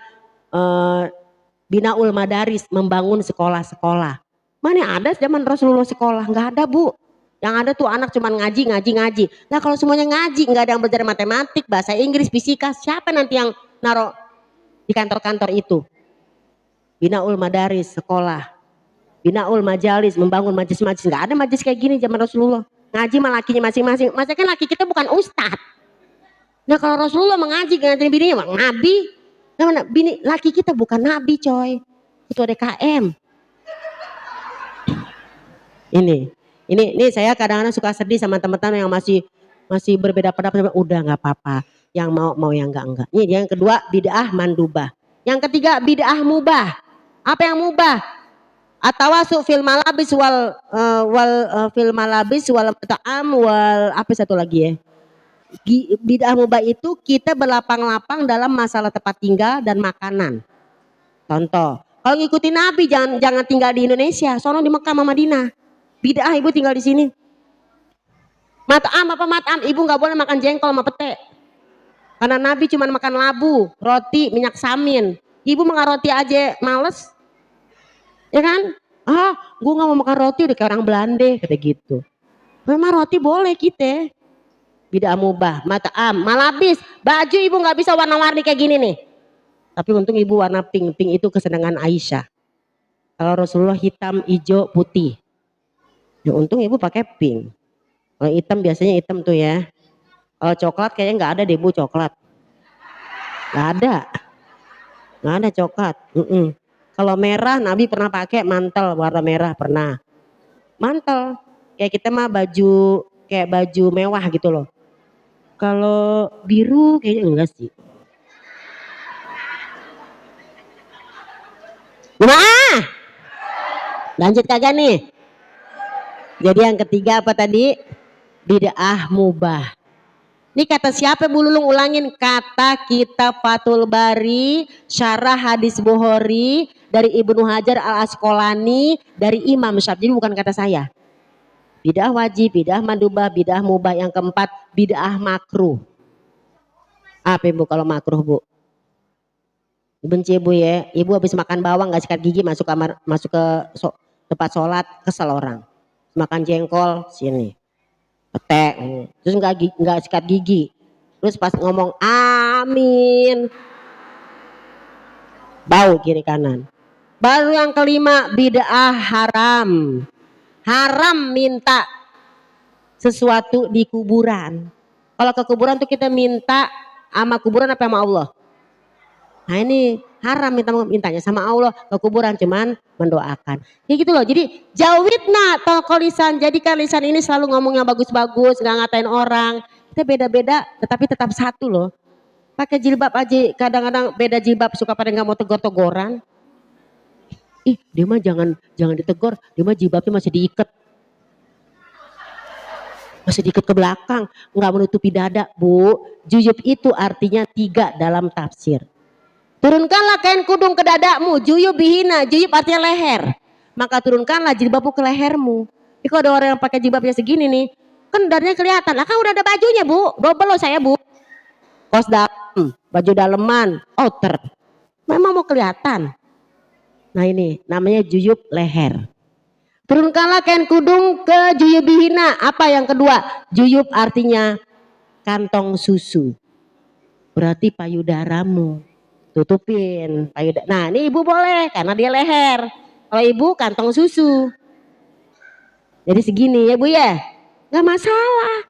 binaul madaris, membangun sekolah-sekolah. Mana ada zaman Rasulullah sekolah? Nggak ada bu. Yang ada tuh anak cuman ngaji. Nah kalau semuanya ngaji, nggak ada yang belajar matematik, bahasa Inggris, fisika, siapa nanti yang naruh di kantor-kantor itu? Binaul madaris, sekolah. Binaul majalis, membangun majelis-majelis. Nggak ada majelis kayak gini zaman Rasulullah. Ngaji mah lakinya masing-masing. Masa kan laki kita bukan ustadz. Nah kalau Rasulullah mengaji ngajarin bininya bang nabi. Nah, bini laki kita bukan nabi coy. Itu DKM. Ini saya kadang-kadang suka sedih sama teman-teman yang masih berbeda pendapat. Udah nggak apa-apa. Yang mau yang enggak. Ini yang kedua bid'ah mandubah. Yang ketiga bid'ah mubah. Apa yang mubah? Atawasu fil malabis wal fil malabis wal ta'am wal apa satu lagi ya? Bid'ah mubah itu kita berlapang-lapang dalam masalah tempat tinggal dan makanan. Contoh, kalau ngikutin Nabi jangan tinggal di Indonesia, sono di Mekah sama Madinah. Bid'ah ibu tinggal di sini. Mat'am apa mat'am? Ibu nggak boleh makan jengkol sama pete. Karena Nabi cuma makan labu, roti, minyak samin. Ibu makan roti aja males. Ya kan? Gue nggak mau makan roti udah kayak orang Belanda kata gitu. Memang roti boleh kita. Bid'ah mubah, mat'am, malabis, baju ibu nggak bisa warna-warni kayak gini nih. Tapi untung ibu warna pink itu kesenangan Aisyah. Kalau Rasulullah hitam, hijau, putih. Ya untung ibu pakai pink. Kalau hitam biasanya hitam tuh ya. Kalau coklat kayaknya nggak ada deh bu coklat. Nggak ada coklat. Kalau merah Nabi pernah pakai mantel warna merah pernah. Mantel. Kayak kita mah baju kayak baju mewah gitu loh. Kalau biru kayaknya enggak sih. Nah, lanjut kagak nih? Jadi yang ketiga apa tadi? Bid'ah mubah. Ini kata siapa Bu Lulung, ulangin? Kata kita Fathul Bari, syarah hadis Bukhari dari Ibnu Hajar al Asqalani dari Imam Syafi'i. Jadi bukan kata saya. Bid'ah wajib, bid'ah mandubah, bid'ah mubah. Yang keempat, bid'ah makruh. Apa Bu kalau makruh Bu? Benci Bu ya. Ibu habis makan bawang nggak sikat gigi masuk kamar, masuk ke tempat sholat, kesel orang. Makan jengkol sini, petek, terus nggak sikat gigi. Terus pas ngomong amin, bau kiri kanan. Baru yang kelima, bid'ah haram. Haram minta sesuatu di kuburan. Kalau ke kuburan tuh kita minta sama kuburan apa sama Allah? Nah ini haram mintanya sama Allah, ke kuburan cuman mendoakan. Kayak gitu loh. Jadi jawidna tolkol lisan. Jadikan lisan ini selalu ngomongnya bagus-bagus, nggak ngatain orang. Kita beda-beda tetapi tetap satu loh. Pakai jilbab aja kadang-kadang beda jilbab, suka pada nggak mau tegor-tegoran. Ih dia mah jangan ditegor, dia mah jilbabnya masih diikat. Masih diikat ke belakang, nggak menutupi dada Bu. Juyub itu artinya 3 dalam tafsir. Turunkanlah kain kudung ke dadamu, juyub bihina, juyub artinya leher. Maka turunkanlah jilbabmu ke lehermu. Jadi kalau ada orang yang pakai jilbabnya segini nih, kan dadanya kelihatan. Lah kan udah ada bajunya Bu, double loh saya Bu. Kos dalam, baju daleman, outer. Memang mau kelihatan. Nah ini namanya juyub leher. Turunkanlah kain kudung ke juyub bihina. Apa yang kedua? Juyub artinya kantong susu. Berarti payudaramu. Tutupin payudara. Nah ini ibu boleh karena dia leher. Kalau ibu kantong susu. Jadi segini ya Bu ya. Gak masalah.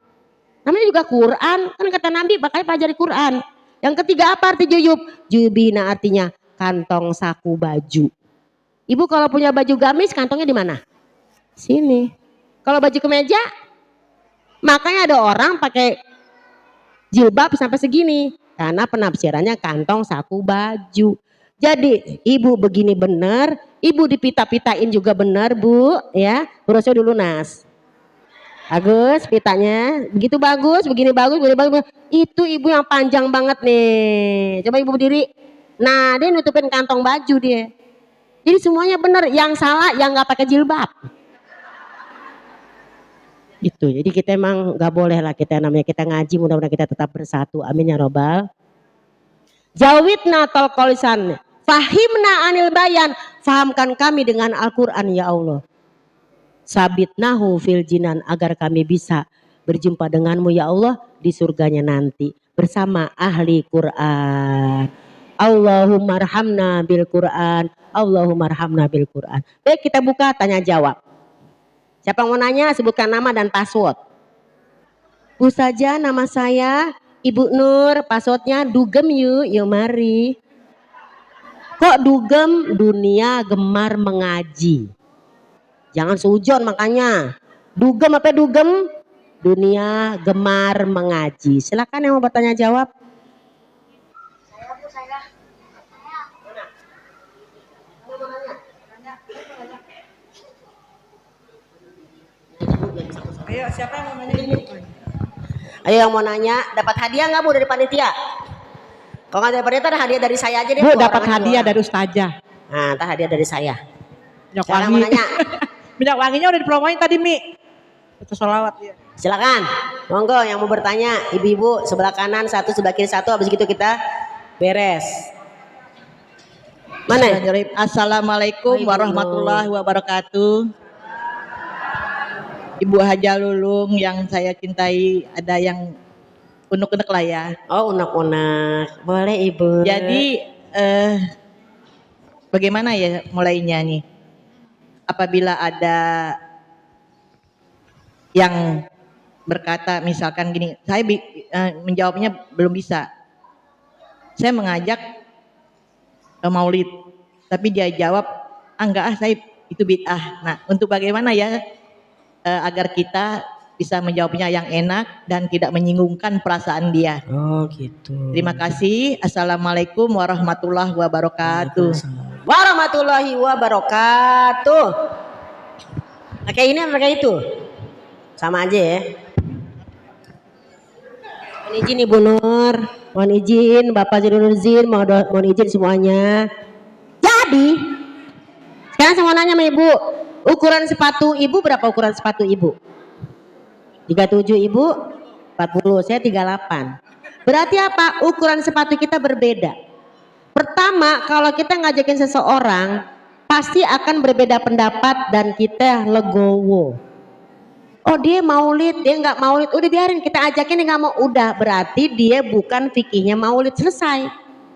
Namanya juga Quran. Kan kata Nabi bakal pelajari Quran. Yang ketiga apa arti juyub? Juyubina artinya kantong saku baju. Ibu kalau punya baju gamis kantongnya di mana? Sini. Kalau baju kemeja, makanya ada orang pakai jilbab sampai segini. Karena penafsirannya kantong saku baju. Jadi ibu begini benar, ibu dipita-pitain juga benar Bu, ya. Urusnya dulu Nas. Bagus pitanya, begitu bagus, begini bagus, begini bagus. Itu ibu yang panjang banget nih. Coba ibu berdiri. Nah dia nutupin kantong baju dia. Jadi semuanya benar, yang salah yang nggak pakai jilbab. Gitu. Jadi kita emang nggak boleh lah kita namanya kita ngaji, mudah-mudahan kita tetap bersatu. Amin ya robbal. Jawidna tolkolisan, fahimna anil bayan, fahamkan kami dengan Al-Quran ya Allah. Sabitnahu fil jinan, agar kami bisa berjumpa denganmu ya Allah di surganya nanti bersama ahli Quran. Allahumma arhamna bil Quran, Allahumma arhamna bil Quran. Baik kita buka tanya jawab. Siapa yang mau nanya sebutkan nama dan password. Bu saja nama saya Ibu Nur, passwordnya dugem yuk mari. Kok dugem? Dunia gemar mengaji. Jangan sujon makanya. Dugem apa dugem? Dunia gemar mengaji. Silakan yang mau bertanya jawab. Ayo siapa yang mau nanya? Ayo yang mau nanya, dapat hadiah nggak Bu dari panitia? Kalau nggak dari panitia ada hadiah dari saya aja deh. Bu dapat hadiah dari ustazah. Nah, entah hadiah dari saya. Minyak Siapa yang wangi. mau nanya? Minyak wanginya udah dipromoin tadi Mi. Itu sholawat ya. Silakan, monggo yang mau bertanya, ibu-ibu sebelah kanan satu, sebelah kiri satu, habis gitu kita beres. Mana? Assalamualaikum warahmatullahi wabarakatuh. Ibu Haja Lulung yang saya cintai, ada yang unek-unek lah ya. Oh unek-unek, boleh ibu. Jadi bagaimana ya mulainya nih? Apabila ada yang berkata misalkan gini, saya menjawabnya belum bisa. Saya mengajak maulid, tapi dia jawab, enggak saya itu bid'ah. Nah untuk bagaimana ya agar kita bisa menjawabnya yang enak dan tidak menyinggungkan perasaan dia. Oh gitu. Terima kasih. Assalamualaikum warahmatullahi wabarakatuh. Warahmatullahi wabarakatuh. Pakai ini apa pakai itu? Sama aja ya. Mohon izin Ibu Nur, mohon izin Bapak Zainuddin, mohon izin semuanya. Jadi, sekarang saya mau nanya sama Ibu, ukuran sepatu Ibu berapa ukuran sepatu Ibu? 37 Ibu, 40, saya 38. Berarti apa? Ukuran sepatu kita berbeda. Pertama, kalau kita ngajakin seseorang, pasti akan berbeda pendapat dan kita legowo. Oh dia maulid, dia nggak maulid, udah biarin, kita ajakin dia nggak mau, udah berarti dia bukan fikihnya maulid, selesai.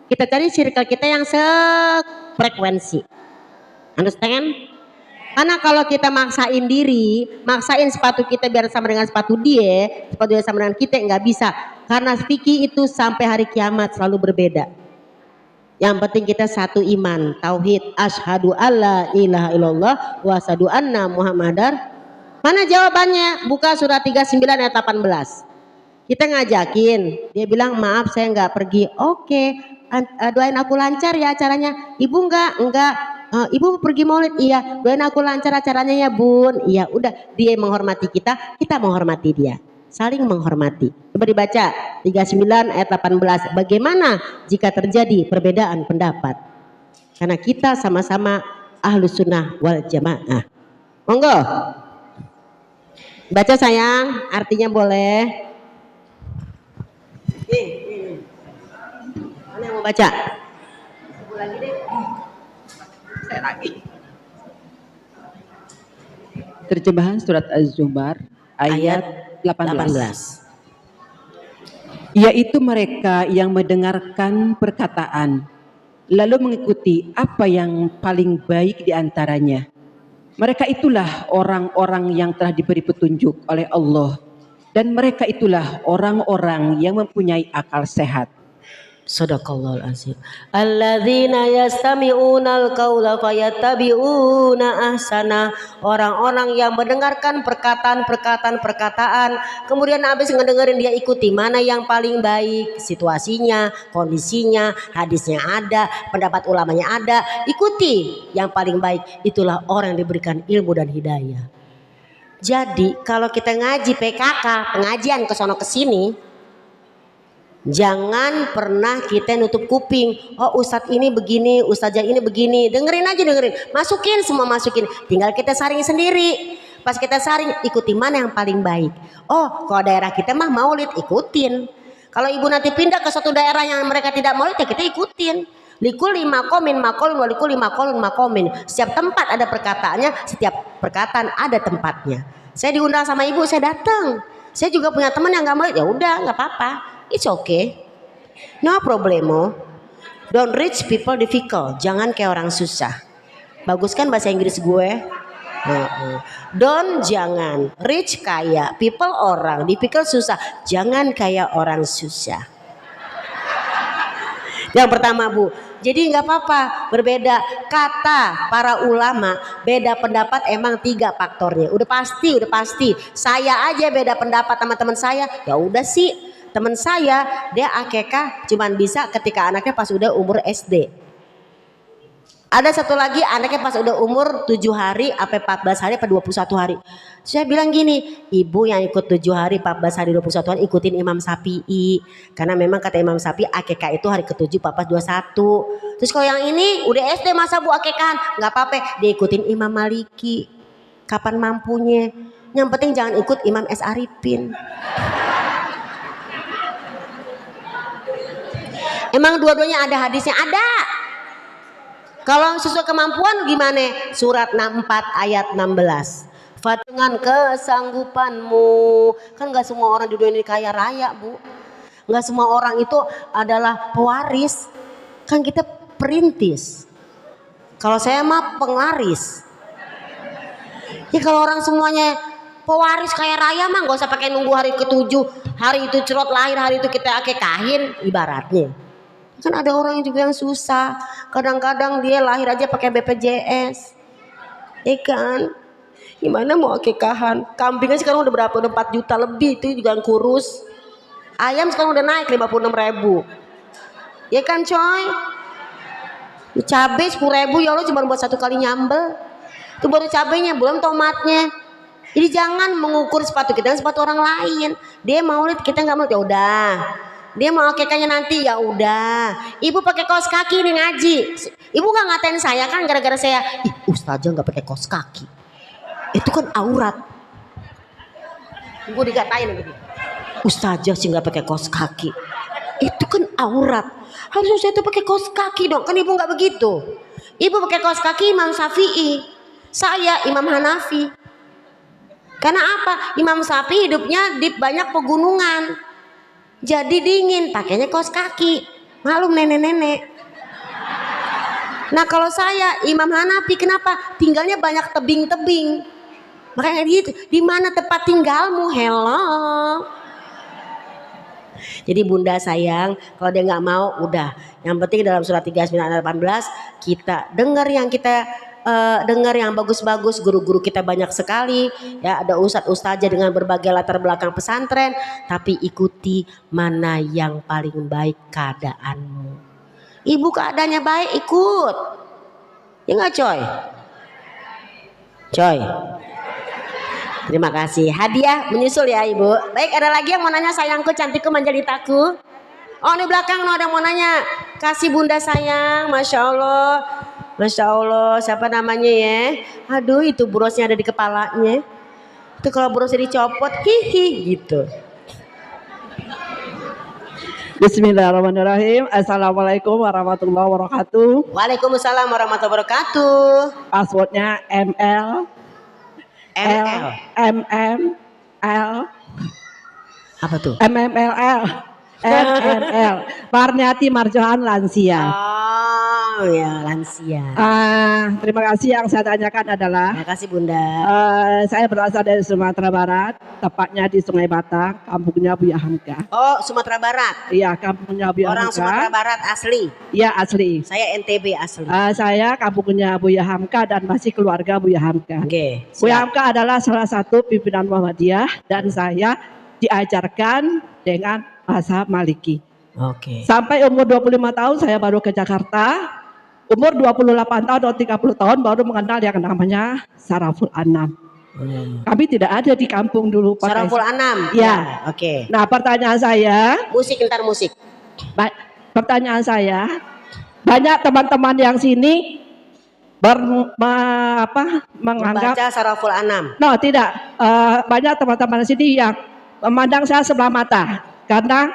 Kita cari circle kita yang sefrekuensi. Understand? Karena kalau kita maksain diri, maksain sepatu kita biar sama dengan sepatu dia sama dengan kita, nggak bisa. Karena fikih itu sampai hari kiamat selalu berbeda. Yang penting kita satu iman, tauhid, asyhadu alla ilaha illallah wa asyhadu anna muhammadar. Mana jawabannya? Buka surat 39 ayat 18. Kita ngajakin, dia bilang maaf saya nggak pergi. Oke, doain aku lancar ya acaranya. Ibu enggak. Ibu pergi maulid, iya. Doain aku lancar acaranya ya bun. Iya, udah. Dia menghormati kita menghormati dia. Saling menghormati. Coba dibaca 39 ayat 18. Bagaimana jika terjadi perbedaan pendapat? Karena kita sama-sama ahlus sunnah wal jamaah. Monggo. Baca sayang, artinya boleh. Mana yang mau baca? Lagi deh. Saya lagi. Terjemahan surat Az-Zumar ayat 18. Yaitu mereka yang mendengarkan perkataan lalu mengikuti apa yang paling baik di antaranya. Mereka itulah orang-orang yang telah diberi petunjuk oleh Allah dan mereka itulah orang-orang yang mempunyai akal sehat. Sadaqallahul azim. Alladzina yastami'unal qaula fayattabi'una ahsana. Orang-orang yang mendengarkan perkataan, kemudian habis ngedengerin dia ikuti mana yang paling baik, situasinya, kondisinya, hadisnya ada, pendapat ulamanya ada, ikuti yang paling baik. Itulah orang yang diberikan ilmu dan hidayah. Jadi kalau kita ngaji PKK, pengajian ke sono ke sini, jangan pernah kita nutup kuping. Oh ustadz ini begini, ustazah ini begini. Dengerin aja, masukin semua, masukin. Tinggal kita saring sendiri. Pas kita saring, ikuti mana yang paling baik. Oh kalau daerah kita mah maulid, ikutin. Kalau ibu nanti pindah ke suatu daerah yang mereka tidak maulid, ya kita ikutin. Likulli maqamin maqalun wa likulli maqalun maqamin. Setiap tempat ada perkataannya, setiap perkataan ada tempatnya. Saya diundang sama ibu, saya datang. Saya juga punya teman yang gak maulid, ya udah nggak apa-apa. It's okay, no problemo. Don't reach people difficult. Jangan kayak orang susah. Bagus kan bahasa Inggris gue? Jangan rich kaya, people orang, difficult susah. Jangan kayak orang susah. Yang pertama Bu. Jadi nggak apa-apa, berbeda kata para ulama, beda pendapat emang 3 faktornya. Udah pasti. Saya aja beda pendapat sama teman saya, ya udah sih. Teman saya dia akekah cuman bisa ketika anaknya pas udah umur SD. Ada satu lagi anaknya pas udah umur 7 hari sampai 14 hari apa 21 hari. Saya bilang gini, ibu yang ikut 7 hari 14 hari 21 hari ikutin Imam Syafi'i. Karena memang kata Imam Syafi'i akekah itu hari ke-7 14 21. Terus kalau yang ini udah SD masa Bu akekahan, nggak apa-apa, dia ikutin Imam Maliki. Kapan mampunya. Yang penting jangan ikut Imam S. Arifin. Emang dua-duanya ada hadisnya? Ada. Kalau sesuai kemampuan gimana? Surat 64 ayat 16. Dengan kesanggupanmu. Kan gak semua orang di dunia ini kaya raya Bu. Gak semua orang itu adalah pewaris. Kan kita perintis. Kalau saya mah penglaris. Ya kalau orang semuanya pewaris kaya raya mah gak usah pakai nunggu hari ke-7. Hari itu cerot lahir, hari itu kita akekahin ibaratnya. Kan ada orang juga yang susah. Kadang-kadang dia lahir aja pakai BPJS. Kan? Gimana mau akekahan? Kambingnya sekarang udah berapa? Udah 4 juta lebih, itu juga yang kurus. Ayam sekarang udah naik 56.000. Ya kan coy? Cabai 10.000 ya Allah cuma buat 1 kali nyambel. Itu baru cabainya, belum tomatnya. Jadi jangan mengukur sepatu kita dengan sepatu orang lain. Dia mau lihat kita nggak mau, ya udah. Dia mau akekahnya nanti, ya udah. Ibu pakai kaos kaki nih ngaji. Ibu nggak ngatain saya kan gara-gara saya, ih ustazah nggak pakai kaos kaki. Itu kan aurat. Ibu dikatain begitu. Ustazah sih nggak pakai kaos kaki. Itu kan aurat. Harusnya saya tuh pakai kaos kaki dong. Kan ibu nggak begitu. Ibu pakai kaos kaki Imam Syafi'i. Saya Imam Hanafi. Karena apa? Imam Syafi'i hidupnya di banyak pegunungan. Jadi dingin, pakainya kaos kaki. Malum nenek-nenek. Nah kalau saya Imam Hanafi, kenapa? Tinggalnya banyak tebing-tebing. Makanya gitu. Di mana tempat tinggalmu? Hello. Jadi bunda sayang, kalau dia nggak mau, udah. Yang penting dalam surat 39 ayat 18 kita dengar yang bagus-bagus. Guru-guru kita banyak sekali, ya ada ustadz-ustazah dengan berbagai latar belakang pesantren. Tapi ikuti mana yang paling baik keadaanmu. Ibu keadaannya baik, ikut. Ya nggak coy? Coy. Terima kasih. Hadiah menyusul ya ibu. Baik, ada lagi yang mau nanya? Sayangku, cantikku, manjalitaku. Oh di belakang lo ada yang mau nanya. Kasih bunda sayang. Masya Allah. Masya Allah. Siapa namanya ya? Aduh itu brosnya ada di kepalanya. Itu kalau brosnya dicopot hihi gitu. Bismillahirrahmanirrahim. Assalamualaikum warahmatullahi wabarakatuh. Waalaikumsalam warahmatullahi wabarakatuh. Passwordnya ML Apa tuh? MMLL Marniati Marjohan lansia. Oh ya lansia. Terima kasih. Yang saya tanyakan adalah, Terima kasih bunda. saya berasal dari Sumatera Barat, tepatnya di Sungai Batang, kampungnya Buya Hamka. Oh Sumatera Barat. Iya, kampungnya Buya Orang Hamka. Sumatera Barat asli. Iya asli. Saya NTB asli. Saya kampungnya Buya Hamka dan masih keluarga Buya Hamka. Oke. Buya Hamka adalah salah satu pimpinan Muhammadiyah dan saya diajarkan dengan bahasa Maliki. Oke. Sampai umur 25 tahun saya baru ke Jakarta. Umur 28 tahun atau 30 tahun baru mengenal yang namanya Saraful Anam. Kami tidak ada di kampung dulu. Saraful Anam. Ya. Oke. Nah pertanyaan saya, Musik ntar musik. pertanyaan saya, banyak teman-teman yang sini menganggap, Membaca Saraful Anam. no tidak, banyak teman-teman di sini yang memandang saya sebelah mata karena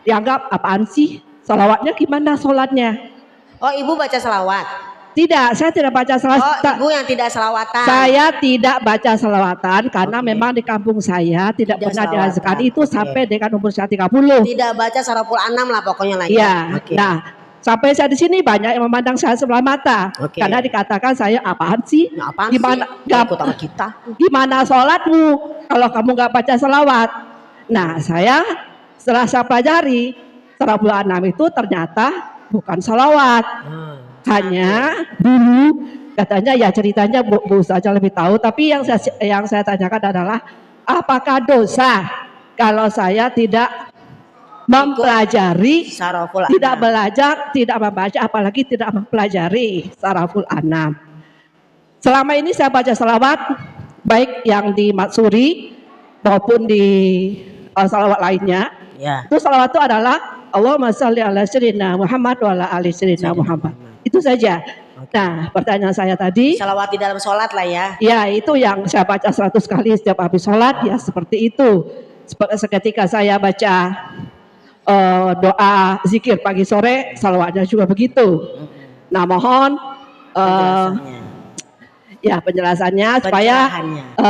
dianggap apaan sih, salawatnya gimana sholatnya? Oh ibu baca selawat. Tidak, saya tidak baca Oh salawat. ibu yang tidak selawatan. Saya tidak baca salawatan karena memang di kampung saya tidak Tidak pernah selawatan. diajarkan itu Oke. sampai dengan umur saya 30. Tidak baca Saraful Anam lah pokoknya lah. Iya. Oke. Nah, sampai saya di sini banyak yang memandang saya sebelah mata Oke. karena dikatakan saya apaan sih? Nah, apaan Gimana sih? nggak- Ikut sama kita. Gimana sholatmu kalau kamu nggak baca salawat? Nah, saya setelah saya pelajari Saraful Anam itu ternyata bukan salawat. Hanya dulu katanya ya ceritanya Bu saja lebih tahu. Tapi yang saya tanyakan adalah apakah dosa kalau saya tidak mempelajari, Saraful tidak Anam. belajar, tidak membaca, apalagi tidak mempelajari Saraful Anam. Selama ini saya baca salawat baik yang di Matsuri maupun di salawat lainnya. Ya. Itu salawat itu adalah Allahumma sholli ala sayyidina Muhammad wa ala ali sayyidina Muhammad. Itu saja. Nah, pertanyaan saya tadi, Salawat di dalam sholat lah ya. ya itu yang saya baca 100 kali setiap habis sholat, ya seperti itu. Seketika saya baca doa zikir pagi sore, salawatnya juga begitu. Nah, mohon Penjelasannya. ya penjelasannya supaya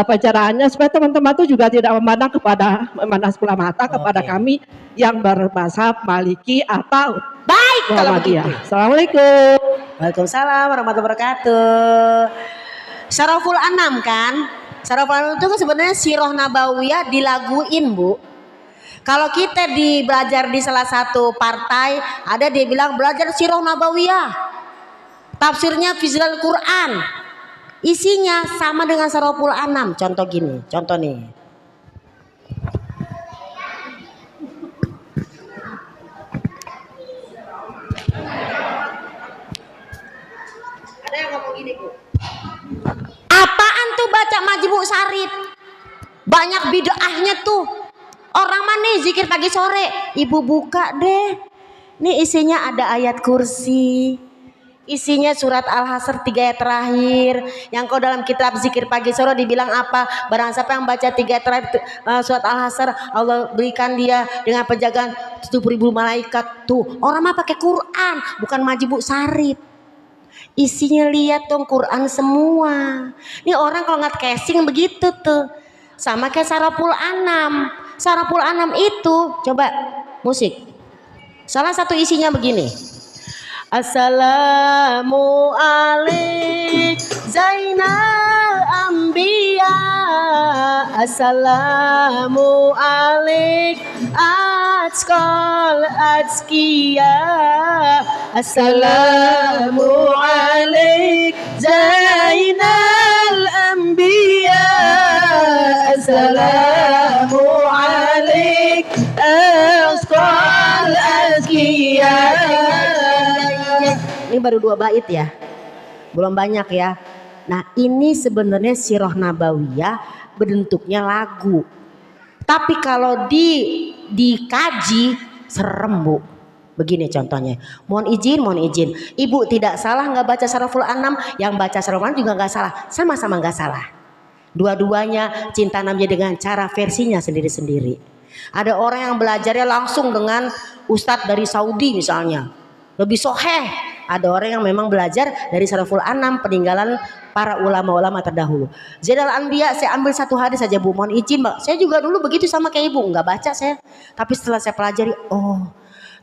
pencerahannya supaya teman-teman itu juga tidak memandang sebelah mata kepada kami yang berbahasa Maliki atau Baik kalau Muhammadiyah. begitu. Assalamualaikum. Waalaikumsalam warahmatullahi wabarakatuh. Saraful Anam kan? Saraful Anam itu kan sebenarnya sirah nabawiyah dilaguin bu. Kalau kita belajar di salah satu partai, ada dia bilang belajar sirah nabawiyah. Tafsirnya Fizlal Quran. isinya sama dengan Surahul An'am. Contoh gini, contoh nih. Ada yang ngomong gini, Bu. Apaan tuh baca Majmu' Syarid? Banyak bid'ahnya tuh. Orang mana zikir pagi sore? Ibu buka deh. Nih isinya ada ayat kursi. Isinya surat Al-Hasr 3 ayat terakhir. Yang kau dalam kitab zikir pagi sore dibilang apa? Barang siapa yang baca 3 ayat terakhir surat Al-Hasr, Allah berikan dia dengan penjagaan 70.000 malaikat. Tuh orang mah pakai Quran, bukan Majmu' Syarid. Isinya lihat dong Quran semua. Ini orang kalau nggak casing begitu tuh. Sama kayak Surahul An'am. Surahul An'am itu coba musik. Salah satu isinya begini. Assalamu alaik Zainal Anbiya. Assalamu alaik Atqal Atqiya. Assalamu alaik Zainal Anbiya. Assalamu alaik Atqal Atqiya. Ini baru 2 bait ya, belum banyak ya. Nah ini sebenarnya sirah nabawiyah bentuknya lagu, tapi kalau dikaji serem, Bu. Begini contohnya, mohon izin, ibu tidak salah nggak baca Surahul An'am, yang baca Surahul An'am juga nggak salah, sama-sama nggak salah. Dua-duanya cinta Nabi dengan cara versinya sendiri-sendiri. Ada orang yang belajarnya langsung dengan ustadz dari Saudi misalnya, lebih soheh. Ada orang yang memang belajar dari Surahul An'am, peninggalan para ulama-ulama terdahulu. Zainal Anbiya saya ambil 1 hadis saja, Bu. Mohon izin, Mbak. Saya juga dulu begitu sama kayak ibu, nggak baca saya. Tapi setelah saya pelajari, oh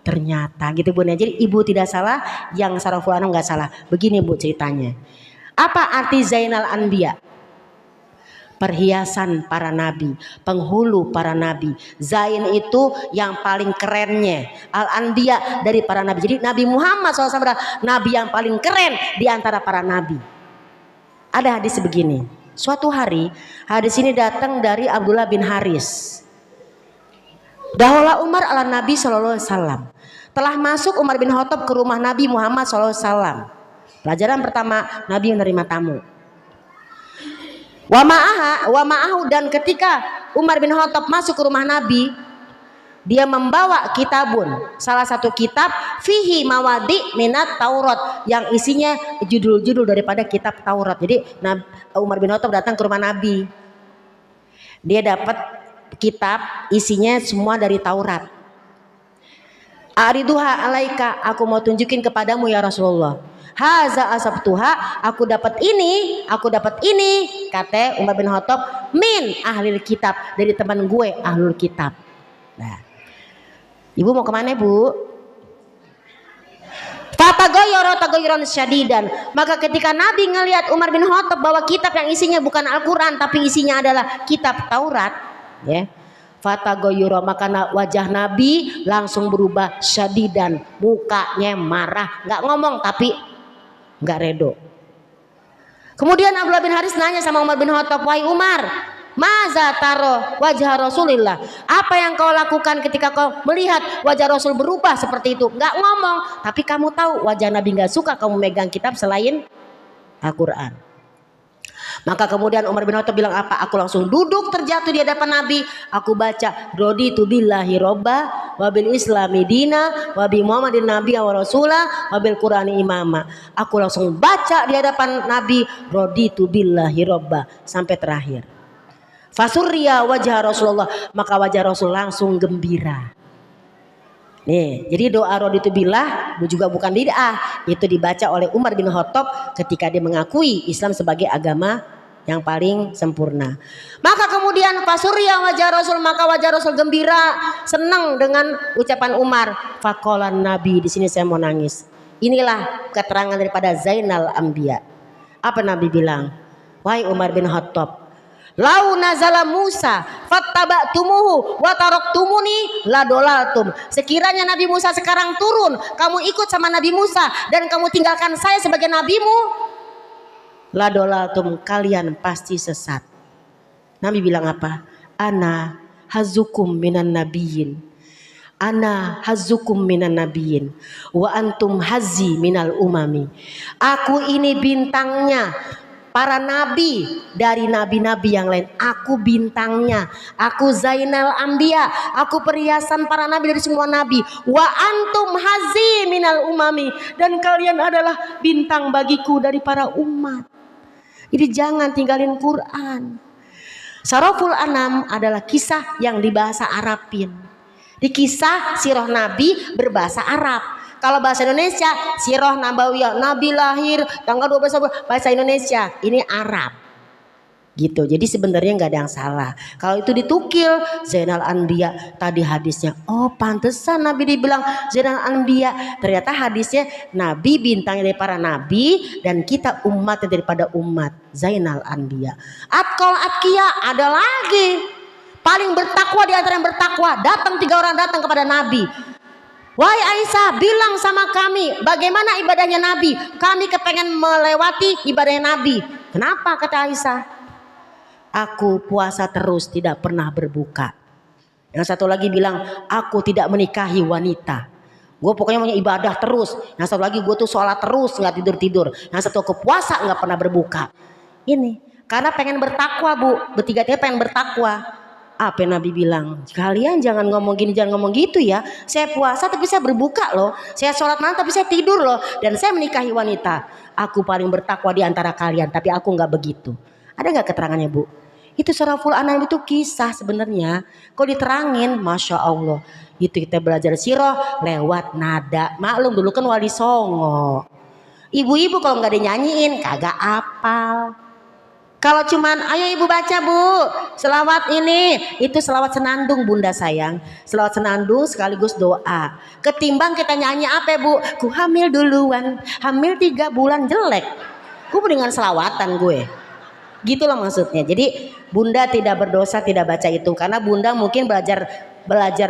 ternyata gitu, Bu. Jadi ibu tidak salah, yang Surahul An'am nggak salah. Begini, Bu, ceritanya. Apa arti Zainal Anbiya? Perhiasan para nabi, penghulu para nabi. Zain itu yang paling kerennya. Al-Anbiya dari para nabi. Jadi Nabi Muhammad SAW adalah nabi yang paling keren di antara para nabi. Ada hadis begini. Suatu hari, hadis ini datang dari Abdullah bin Haris. Dahulu Umar ala Nabi SAW. Telah masuk Umar bin Khattab ke rumah Nabi Muhammad SAW. Pelajaran pertama, Nabi menerima tamu. Wa ma'ahu, dan ketika Umar bin Khattab masuk ke rumah Nabi, dia membawa kitabun, salah satu kitab fihi mawadi minat Taurat, yang isinya judul-judul daripada kitab Taurat. Jadi Umar bin Khattab datang ke rumah Nabi, dia dapat kitab isinya semua dari Taurat. Ariduha alaika, aku mau tunjukin kepadamu ya Rasulullah. Haza asabtuha, aku dapat ini, kata Umar bin Khattab, min ahlil kitab, dari teman gue ahlul kitab. Nah, ibu mau kemana, Bu? Fatagoyron syadidan. Maka ketika Nabi ngelihat Umar bin Khattab bawa kitab yang isinya bukan Al-Quran tapi isinya adalah kitab Taurat, ya. Fatagoyro, maka wajah Nabi langsung berubah syadidan, mukanya marah, nggak ngomong tapi nggak redo. Kemudian Abdullah bin Haris nanya sama Umar bin Khattab, wahai Umar, maza taro wajah Rasulillah, apa yang kau lakukan ketika kau melihat wajah Rasul berubah seperti itu? Nggak ngomong, tapi kamu tahu wajah Nabi nggak suka kamu megang kitab selain Al-Quran. Maka kemudian Umar bin Khattab bilang apa? Aku langsung duduk terjatuh di hadapan Nabi. Aku baca raditu billahi robba wabil islami dina wabi muhammadin nabiyya wa rasulah wabil qur'ani imama. Aku langsung baca di hadapan Nabi raditu billahi robba sampai terakhir. Fasurriya wajah Rasulullah, maka wajah Rasul langsung gembira. Nih, jadi doa raditu billah juga bukan bid'ah, itu dibaca oleh Umar bin Khattab ketika dia mengakui Islam sebagai agama yang paling sempurna. Maka kemudian fasurya wajah Rasul, maka wajah Rasul gembira, senang dengan ucapan Umar. Faqalan Nabi, di sini saya mau nangis. Inilah keterangan daripada Zainal Anbiya. Apa Nabi bilang? Wahai Umar bin Khattab, lau nazala Musa fattaba'tumuhu wa taraktumuni ladolaltum. Sekiranya Nabi Musa sekarang turun, kamu ikut sama Nabi Musa dan kamu tinggalkan saya sebagai nabimu, La dolaltum, kalian pasti sesat. Nabi bilang apa? Ana hazukum minan nabiyyin. Ana hazukum minan nabiyyin wa antum hazi minal umami. Aku ini bintangnya para nabi dari nabi-nabi yang lain. Aku bintangnya, aku Zainal Anbiya, aku perhiasan para nabi dari semua nabi. Wa antum hazi minal umami, dan kalian adalah bintang bagiku dari para umat. Jadi jangan tinggalin Quran. Saraful Anam adalah kisah yang dibahasa Arabin. Di kisah sirah Nabi berbahasa Arab. Kalau bahasa Indonesia, sirah Nabawiyah, Nabi lahir tanggal 12 April, bahasa Indonesia. Ini Arab. Gitu. Jadi sebenarnya nggak ada yang salah. Kalau itu ditukil Zainal Anbiya, tadi hadisnya, oh pantesan Nabi dibilang Zainal Anbiya. Ternyata hadisnya Nabi bintangnya dari para nabi dan kita umat daripada umat, Zainal Anbiya. Atqal atqiya ada lagi. Paling bertakwa di antara yang bertakwa, datang 3 orang datang kepada Nabi. Wahai Aisyah, bilang sama kami bagaimana ibadahnya Nabi. Kami kepengen melewati ibadahnya Nabi. Kenapa, kata Aisyah? Aku puasa terus, tidak pernah berbuka. Yang satu lagi bilang, aku tidak menikahi wanita. Gue pokoknya mau ibadah terus. Yang satu lagi, gue tuh sholat terus, nggak tidur-tidur. Yang satu, aku puasa nggak pernah berbuka. Ini karena pengen bertakwa, Bu. Bertiga-tiga pengen bertakwa. Apa yang Nabi bilang? Kalian jangan ngomong gini, jangan ngomong gitu ya. Saya puasa tapi saya berbuka loh. Saya sholat malam tapi saya tidur loh. Dan saya menikahi wanita. Aku paling bertakwa di antara kalian, tapi aku nggak begitu. Ada nggak keterangannya, Bu? Itu Suraful Anam itu kisah sebenarnya. Kalau diterangin, Masya Allah. Itu kita belajar sirah lewat nada. Maklum dulu kan Wali Songo. Ibu-ibu kalau nggak dinyanyiin kagak apal. Kalau cuman ayo ibu baca bu selawat ini, itu selawat senandung bunda sayang. Selawat senandung sekaligus doa. Ketimbang kita nyanyi apa bu? Ku hamil duluan, hamil 3 bulan jelek. Gue dengan selawatan gue. Gitulah maksudnya. Jadi bunda tidak berdosa tidak baca itu, karena bunda mungkin belajar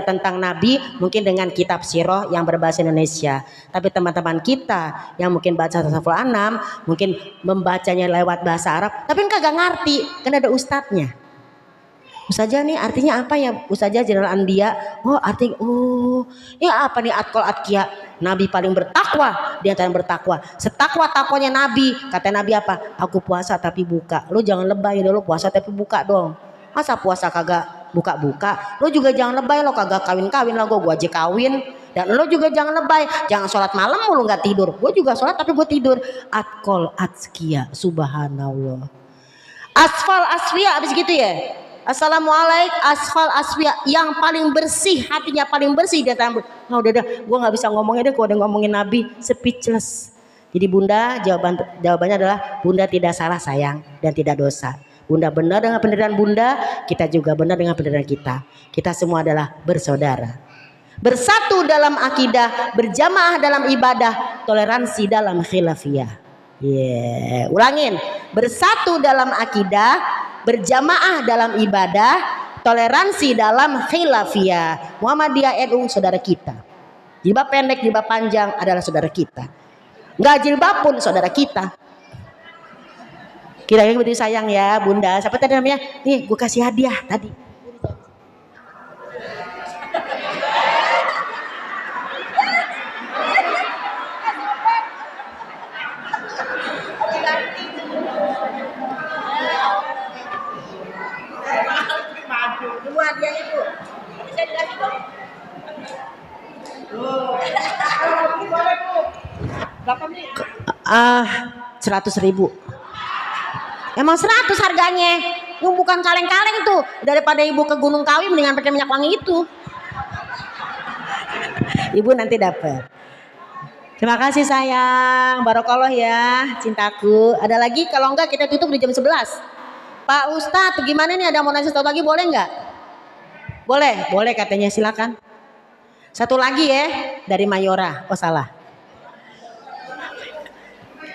tentang Nabi mungkin dengan kitab sirah yang berbahasa Indonesia. Tapi teman-teman kita yang mungkin baca Suraful Anam mungkin membacanya lewat bahasa Arab, tapi kagak ngerti, kan ada ustadznya. Ustazah nih artinya apa ya? Ustazah Zainal Anbiya. Oh artinya ya apa nih atqal atqiya? Nabi paling bertakwa di antara yang bertakwa. Setakwa-takwanya Nabi. Kata Nabi apa? Aku puasa tapi buka. Lu jangan lebay deh, lu puasa tapi buka dong. Masa puasa kagak buka-buka? Lu juga jangan lebay, lo kagak kawin-kawin lah, gua aja kawin. Dan lo juga jangan lebay, jangan sholat malam mulu nggak tidur. Gue juga sholat tapi gue tidur. Atqal atqiya, subhanallah. Asfal asfiya habis gitu ya. Assalamualaikum asfal asfiya, yang paling bersih, hatinya paling bersih. Dia tahu, oh udah gue nggak bisa ngomongnya deh, gue udah ngomongin Nabi, speechless. Jadi bunda jawabannya adalah bunda tidak salah sayang dan tidak dosa. Bunda benar dengan pendirian bunda, kita juga benar dengan pendirian kita. Kita semua adalah bersaudara, bersatu dalam akidah, berjamaah dalam ibadah, toleransi dalam khilafiyah. Ulangin, bersatu dalam akidah, berjamaah dalam ibadah, toleransi dalam khilafiyah. Muhammadiyah NU saudara kita. Jilbab pendek, jilbab panjang adalah saudara kita. Nggak jilbab pun saudara kita. Kira-kira begitu sayang ya bunda. Siapa tadi namanya? Nih gue kasih hadiah tadi. Hadiahnya bu, bisa dikasih dong. 100.000. Emang 100 harganya. Bukan kaleng-kaleng tuh. Daripada ibu ke Gunung Kawi mendingan pakai minyak wangi itu. Ibu nanti dapat. Terima kasih sayang, barokallah ya cintaku. Ada lagi? Kalau enggak kita tutup di jam 11. Pak Ustadz gimana nih, ada mau nanya sesuatu lagi boleh enggak? Boleh katanya, silakan. Satu lagi ya dari Mayora. Oh salah.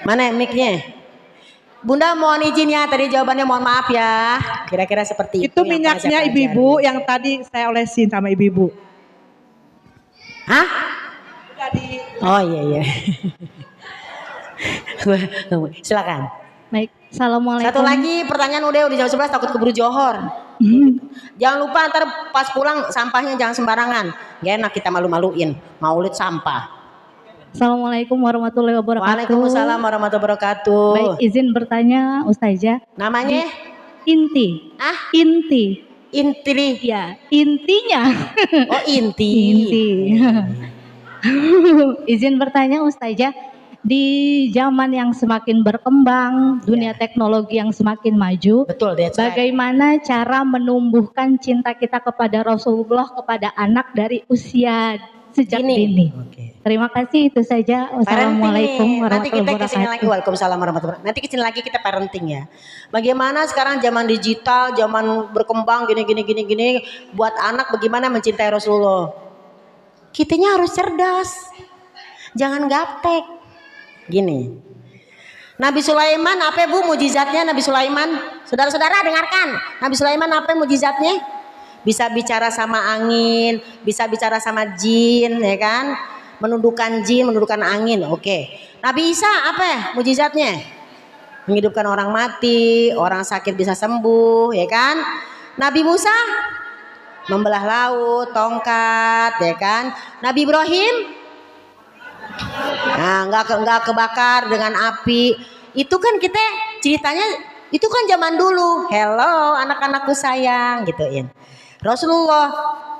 Mana mic-nya? Bunda mohon izin ya, tadi jawabannya mohon maaf ya. Kira-kira seperti itu. Itu minyaknya ibu-ibu yang tadi saya olesin sama ibu-ibu. Hah? Oh iya. Silakan. Baik, assalamualaikum. Satu lagi pertanyaan udah jam 11 takut keburu johor. Jangan lupa ntar pas pulang sampahnya jangan sembarangan. Gak enak kita malu-maluin. Maulid sampah. Assalamualaikum warahmatullahi wabarakatuh. Waalaikumsalam warahmatullahi wabarakatuh. Baik, izin bertanya Ustazah. Namanya? Inti. Ah? Inti. Inti. Ya, intinya. Oh inti. Inti. Izin bertanya Ustazah, di zaman yang semakin berkembang, dunia teknologi yang semakin maju, Betul, that's right. bagaimana cara menumbuhkan cinta kita kepada Rasulullah kepada anak dari usia sejak dini? Terima kasih, itu saja. Wassalamualaikum Nanti kita warahmatullahi kesini lagi. wabarakatuh. Waalaikumsalam warahmatullahi wabarakatuh. Nanti kesini lagi kita parenting ya. Bagaimana sekarang zaman digital, zaman berkembang gini. Buat anak bagaimana mencintai Rasulullah. Kitanya harus cerdas. Jangan gaptek. Gini. Nabi Sulaiman apa Bu mujizatnya Nabi Sulaiman? Saudara-saudara dengarkan. Nabi Sulaiman apa mujizatnya? Bisa bicara sama angin, bisa bicara sama jin, ya kan? Menundukkan jin, menundukkan angin. Oke. Nabi Isa apa mujizatnya? Menghidupkan orang mati, orang sakit bisa sembuh, ya kan? Nabi Musa membelah laut, tongkat, ya kan? Nabi Ibrahim nggak kebakar dengan api. Itu kan kita ceritanya itu kan zaman dulu. Hello anak-anakku sayang gituin. Rasulullah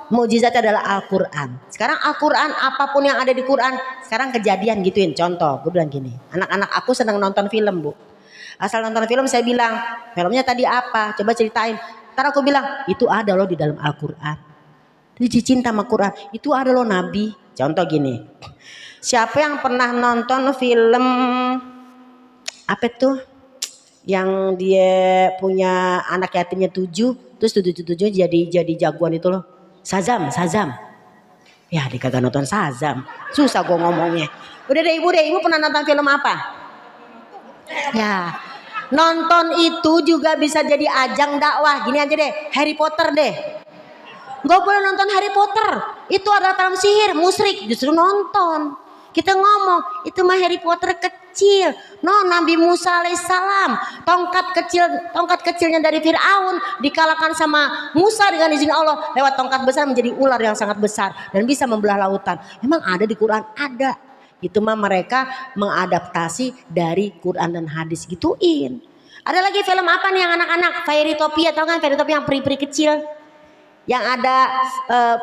mukjizatnya adalah Al-Quran. Sekarang Al-Quran apapun yang ada di Quran sekarang kejadian gituin. Contoh gue bilang gini, anak-anak aku senang nonton film Bu. Asal nonton film saya bilang filmnya tadi apa, coba ceritain. Ntar aku bilang itu ada loh di dalam Al-Quran. Jadi cinta sama Quran itu ada loh Nabi. Contoh gini, siapa yang pernah nonton film apa tuh yang dia punya anak yatimnya 7 terus 7 jadi jagoan itu loh, Shazam. Ya dia kagak nonton Shazam, susah gue ngomongnya. Udah deh ibu pernah nonton film apa? Ya nonton itu juga bisa jadi ajang dakwah. Gini aja deh, Harry Potter deh. Gak boleh nonton Harry Potter, itu adalah film sihir, musyrik. Justru nonton. Kita ngomong itu mah Harry Potter kecil. No, Nabi Musa alaihissalam tongkat kecilnya dari Fir'aun dikalahkan sama Musa dengan izin Allah lewat tongkat besar menjadi ular yang sangat besar dan bisa membelah lautan. Memang ada di Quran, ada. Itu mah mereka mengadaptasi dari Quran dan hadis gituin. Ada lagi film apa nih yang anak-anak? Fairytopia, tau kan Fairytopia yang peri-peri kecil? Yang ada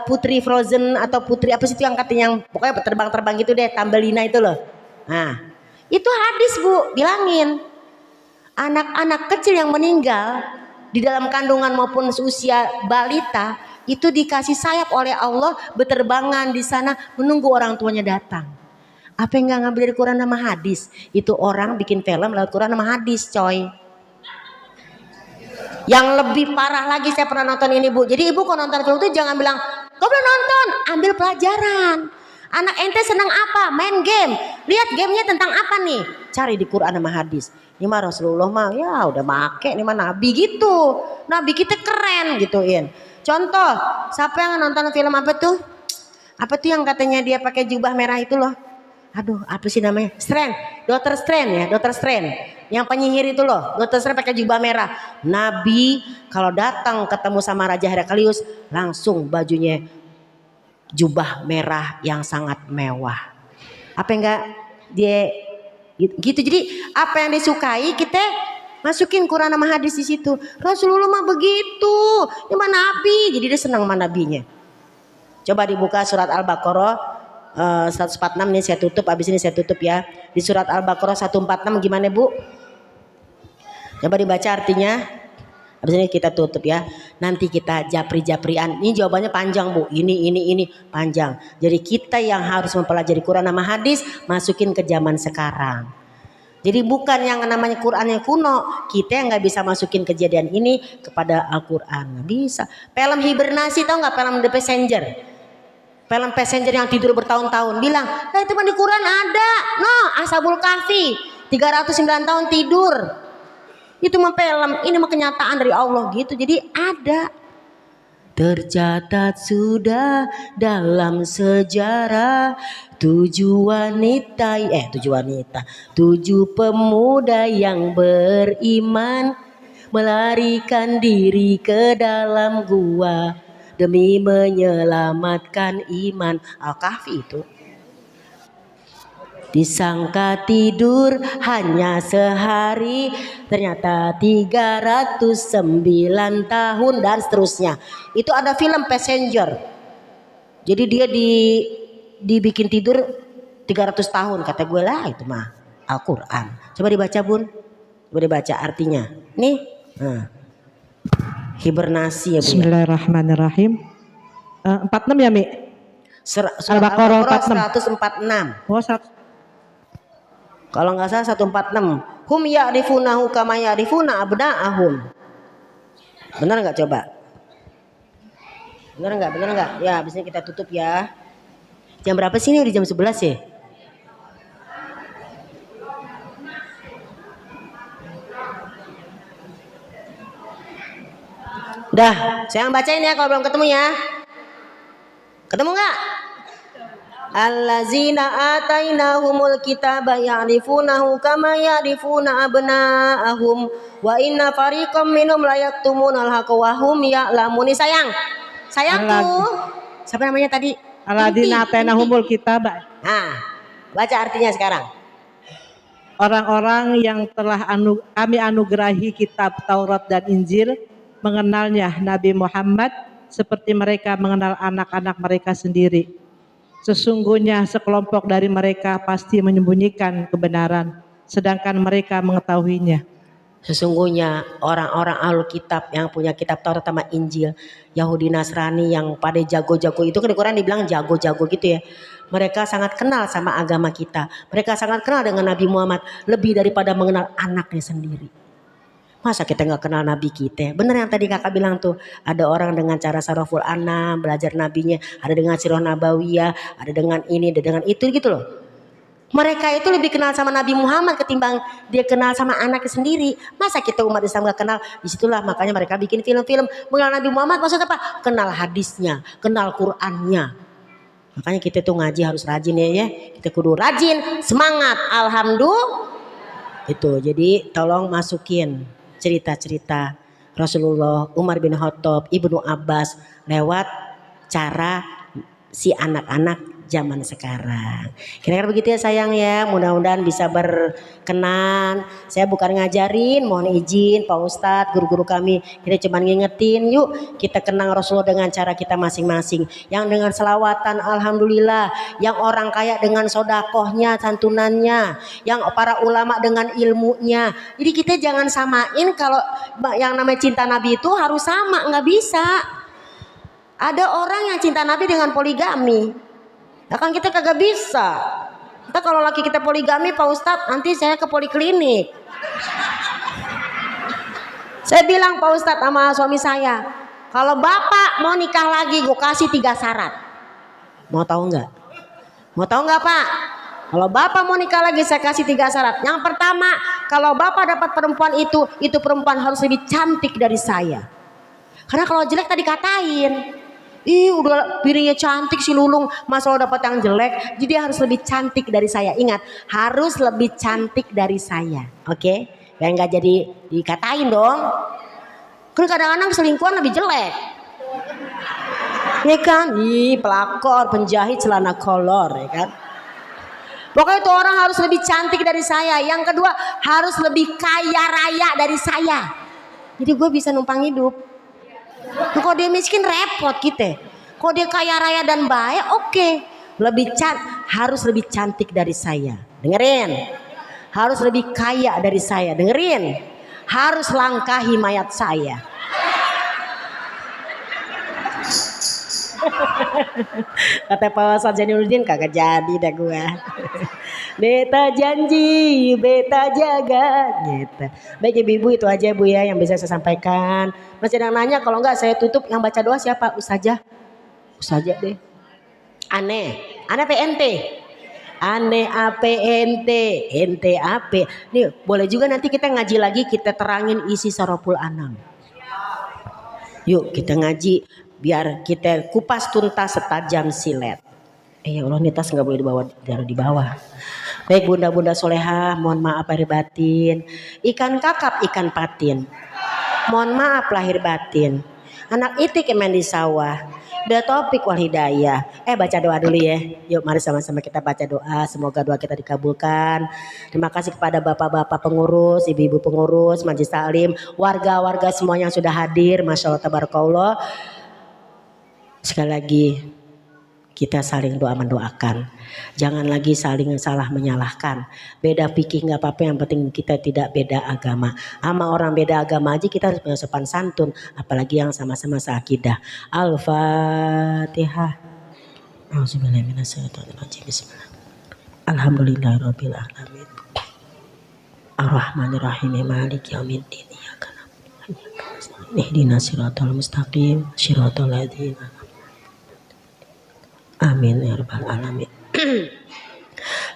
putri Frozen atau putri apa sih itu yang katanya yang pokoknya terbang-terbang gitu deh, Tambelina itu loh. Nah, itu hadis Bu, bilangin. Anak-anak kecil yang meninggal di dalam kandungan maupun usia balita itu dikasih sayap oleh Allah berterbangan di sana menunggu orang tuanya datang. Apa yang gak ngambil dari Quran sama hadis? Itu orang bikin film lewat Quran sama hadis coy. Yang lebih parah lagi saya pernah nonton ini Bu. Jadi ibu kalau nonton film itu jangan bilang kau belum nonton, ambil pelajaran. Anak ente senang apa? Main game. Lihat gamenya tentang apa nih? Cari di Quran sama hadis. Ini mah Rasulullah mah ya udah make, ini mah Nabi gitu. Nabi kita keren gituin. Contoh, siapa yang nonton film apa tuh? Apa tuh yang katanya dia pakai jubah merah itu loh? Aduh, apa sih namanya? Dr. Strange. Yang penyihir itu loh, Dr. Strange pakai jubah merah. Nabi kalau datang ketemu sama Raja Heraklius, langsung bajunya jubah merah yang sangat mewah. Apa enggak dia gitu. Jadi apa yang disukai kita masukin Quran sama hadis di situ. Rasulullah mah begitu, ini mah Nabi. Jadi dia senang sama nabinya. Coba dibuka surat Al-Baqarah 146 nih saya tutup, habis ini saya tutup ya. Di surat Al-Baqarah 146 gimana Bu? Coba dibaca artinya. Habis ini kita tutup ya. Nanti kita japri-japrian. Ini jawabannya panjang Bu. Ini panjang. Jadi kita yang harus mempelajari Quran sama hadis masukin ke zaman sekarang. Jadi bukan yang namanya Quran yang kuno. Kita yang gak bisa masukin kejadian ini kepada Al-Quran. Gak bisa. Film hibernasi tau gak? Film The Passenger. Film Passenger yang tidur bertahun-tahun. Bilang, itu mah di Quran ada. No, Ashabul Kahfi 309 tahun tidur. Itu mah film, ini mah kenyataan dari Allah gitu. Jadi ada. Tercatat sudah dalam sejarah 7 pemuda yang beriman melarikan diri ke dalam gua demi menyelamatkan iman. Al-Kahfi itu. Disangka tidur hanya sehari, ternyata 309 tahun dan seterusnya. Itu ada film Passenger. Jadi dia dibikin tidur 300 tahun. Kata gue lah itu mah Al-Quran. Coba dibaca bun. Coba dibaca artinya. Nih. Hibernasi ya bun. Bismillahirrahmanirrahim. 46 ya Mi? Surat Al-Baqarah Al-Baqarah 146. Oh 100. Kalau nggak salah 146. Hum ya'rifunahu kama ya'rifuna abna'ahum. Benar nggak coba? Benar nggak? Benar nggak? Ya, habisnya kita tutup ya. Jam berapa sih ini? Udah jam 11 ya? Udah, saya yang bacain ya kalau belum ketemu ya. Ketemu nggak? Allazina atainahumul kitaba ya'rifunahu kama ya'rifuna abna'ahum wa inna fariqam minhum la yaktumunal haqqa wa hum ya'lamun. Sayangku. Siapa namanya tadi? Alladzina atainahumul kitaba. Nah, baca artinya sekarang. Orang-orang yang telah kami anugerahi kitab Taurat dan Injil mengenalnya Nabi Muhammad seperti mereka mengenal anak-anak mereka sendiri. Sesungguhnya sekelompok dari mereka pasti menyembunyikan kebenaran, sedangkan mereka mengetahuinya. Sesungguhnya orang-orang Ahlul Kitab yang punya kitab Taurat sama Injil, Yahudi Nasrani yang pada jago-jago itu kan di Quran dibilang jago-jago gitu ya. Mereka sangat kenal sama agama kita. Mereka sangat kenal dengan Nabi Muhammad lebih daripada mengenal anaknya sendiri. Masa kita nggak kenal Nabi kita? Bener yang tadi kakak bilang tuh. Ada orang dengan cara saraful anam, belajar nabinya. Ada dengan sirah nabawiyah, ada dengan ini, ada dengan itu gitu loh. Mereka itu lebih kenal sama Nabi Muhammad ketimbang dia kenal sama anaknya sendiri. Masa kita umat Islam gak kenal? Disitulah makanya mereka bikin film-film mengenal Nabi Muhammad. Maksudnya apa? Kenal hadisnya, kenal Qurannya. Makanya kita tuh ngaji harus rajin ya. Kita kudu rajin, semangat, alhamdulillah. Itu jadi tolong masukin cerita-cerita Rasulullah, Umar bin Khattab, Ibnu Abbas lewat cara si anak-anak zaman sekarang. Kira-kira begitu ya sayang ya. Mudah-mudahan bisa berkenan. Saya bukan ngajarin, mohon izin Pak Ustadz, guru-guru kami. Kita cuma ngingetin yuk kita kenang Rasulullah dengan cara kita masing-masing. Yang dengan selawatan alhamdulillah. Yang orang kaya dengan sodakohnya, santunannya. Yang para ulama dengan ilmunya. Jadi kita jangan samain kalau yang namanya cinta Nabi itu harus sama. Nggak bisa. Ada orang yang cinta Nabi dengan poligami. Nah kan kita kagak bisa. Kita kalau laki kita poligami Pak Ustadz, nanti saya ke poliklinik. Saya bilang Pak Ustadz sama suami saya, kalau bapak mau nikah lagi gue kasih 3 syarat. Mau tahu nggak? Mau tahu nggak Pak? Kalau bapak mau nikah lagi saya kasih 3 syarat. Yang pertama, kalau bapak dapat perempuan itu perempuan harus lebih cantik dari saya. Karena kalau jelek tadi katain. Ih udah piringnya cantik si Lulung, masa lo dapat yang jelek, jadi harus lebih cantik dari saya. Ingat, harus lebih cantik dari saya, oke? Biar nggak jadi dikatain dong. Kan kadang-kadang selingkuhan lebih jelek, ya kan? Ih pelakor, penjahit celana kolor, ya kan? Pokoknya itu orang harus lebih cantik dari saya. Yang kedua harus lebih kaya raya dari saya. Jadi gue bisa numpang hidup. Kalau dia miskin repot kita. Kalau dia kaya raya dan baik oke. Harus lebih cantik dari saya. Dengerin. Harus lebih kaya dari saya. Dengerin. Harus langkahi mayat saya. Kata Pak Ustadz Zainuddin kagak jadi dah gua. Beta janji, beta jaga gitu. Baik ibu-ibu itu aja Bu ya yang bisa saya sampaikan. Masih ada yang nanya, kalau enggak saya tutup. Yang baca doa siapa? Ustazah deh. Aneh PNT. Aneh APNT, ente AP. Nih boleh juga nanti kita ngaji lagi, kita terangin isi Saraful Anam. Yuk kita ngaji biar kita kupas tuntas setajam silet. Ya Allah, ini tas nggak boleh di bawah. Baik bunda-bunda solehah, mohon maaf lahir batin. Ikan kakap, ikan patin. Mohon maaf lahir batin. Anak itik yang main di sawah. Udah topik wal hidayah. Baca doa dulu ya. Yuk mari sama-sama kita baca doa. Semoga doa kita dikabulkan. Terima kasih kepada bapak-bapak pengurus, ibu-ibu pengurus, majelis taklim, warga-warga semua yang sudah hadir. Masya Allah tabarakallah. Sekali lagi kita saling doa mendoakan. Jangan lagi saling salah menyalahkan. Beda fikih nggak apa-apa, yang penting kita tidak beda agama. Sama orang beda agama aja kita harus punya sopan santun, apalagi yang sama-sama seakidah. Al-Fatihah. Alhamdulillahirabbil alamin. Ar-Rahmanir-Rahim. Maliki yaumiddin. Ihdinas siratal mustaqim. Siratal ladzina. Amin ya rabbal alamin.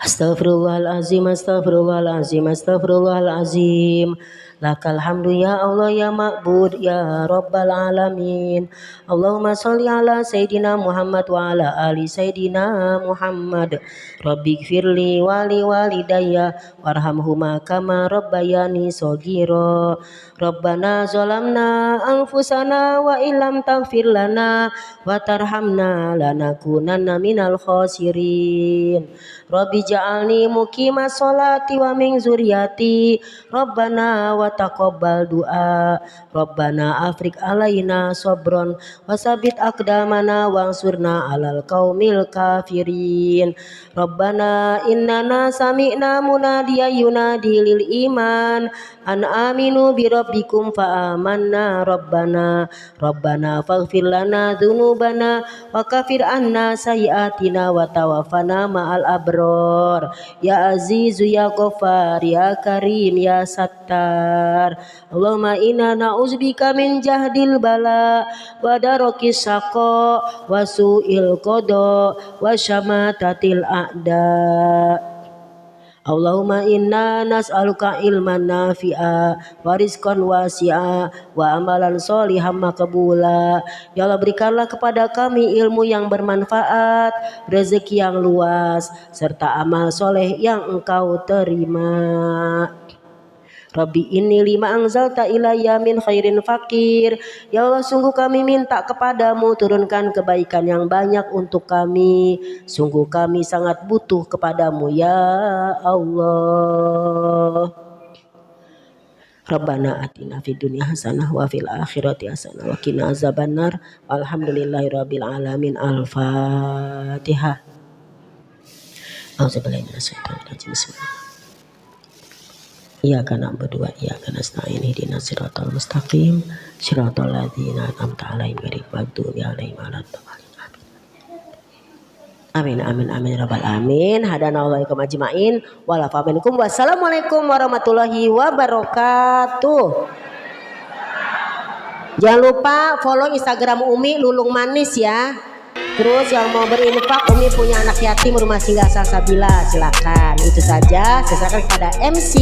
Astaghfirullahalazim, astaghfirullahalazim, astaghfirullahalazim. Lakal hamdu ya Allah ya ma'bud ya rabbal alamin. Allahumma sholli ala sayyidina Muhammad wa ala ali sayyidina Muhammad. Rabbighfirli wali walidayya warhamhuma kama rabbayani shaghira. Rabbana zalamna anfusana wa illam taghfir lana wa tarhamna lanakunanna minal khasirin. Rabbi ja'alni muqimas sholati wa min zuriyati. Rabbana wa taqabbal du'a. Rabbana afrik alaina sabron wasabit aqdamana wansurna alal qaumil kafirin. Rabbana innana sami'na munadiyan yunadi lil iman an aminu bi rabbikum fa amanna. Rabbana faghfir lana dzunubana wa kafir anna sayyi'atina wa tawaffana ma'al abrar. Ya Azizu ya Ghaffar ya Karim ya Sattar. Allahumma inna na'udzubika min jahdil bala wa darakis syaqa wa su'il qada wa syamatatil a'da. Allahumma inna nas'aluka ilman nafi'a wa rizqan wasi'a wa amalan sholihan maqbula. Ya Allah, berikanlah kepada kami ilmu yang bermanfaat, rezeki yang luas, serta amal soleh yang Engkau terima. Rabbi inni lima anzalta ilayya min khairin fakir. Ya Allah, sungguh kami minta kepadamu turunkan kebaikan yang banyak untuk kami. Sungguh kami sangat butuh kepadamu ya Allah. Rabbana atina fid dunya hasanah wa fil akhirati hasanah wa qina azabannar. Alhamdulillahirabbil alamin. Al-Fatihah. Auzubillahi minasyaitonir rajim. Bismillah. Iyyaka na'budu wa iyyaka nasta'in. Ihdinas siratal mustaqim. Siratal ladzina an'amta 'alaihim ghairil maghdubi 'alaihim waladdallin. Amin amin amin rabbal alamin. Hadanallahu ajmain. Walafa minkum. Wassalamualaikum warahmatullahi wabarakatuh. Jangan lupa follow Instagram Umi Lulung Manis ya. Terus yang mau berinfak, Umi punya anak yatim rumah singgah Salsabila, silakan. Itu saja, saya serahkan kepada MC.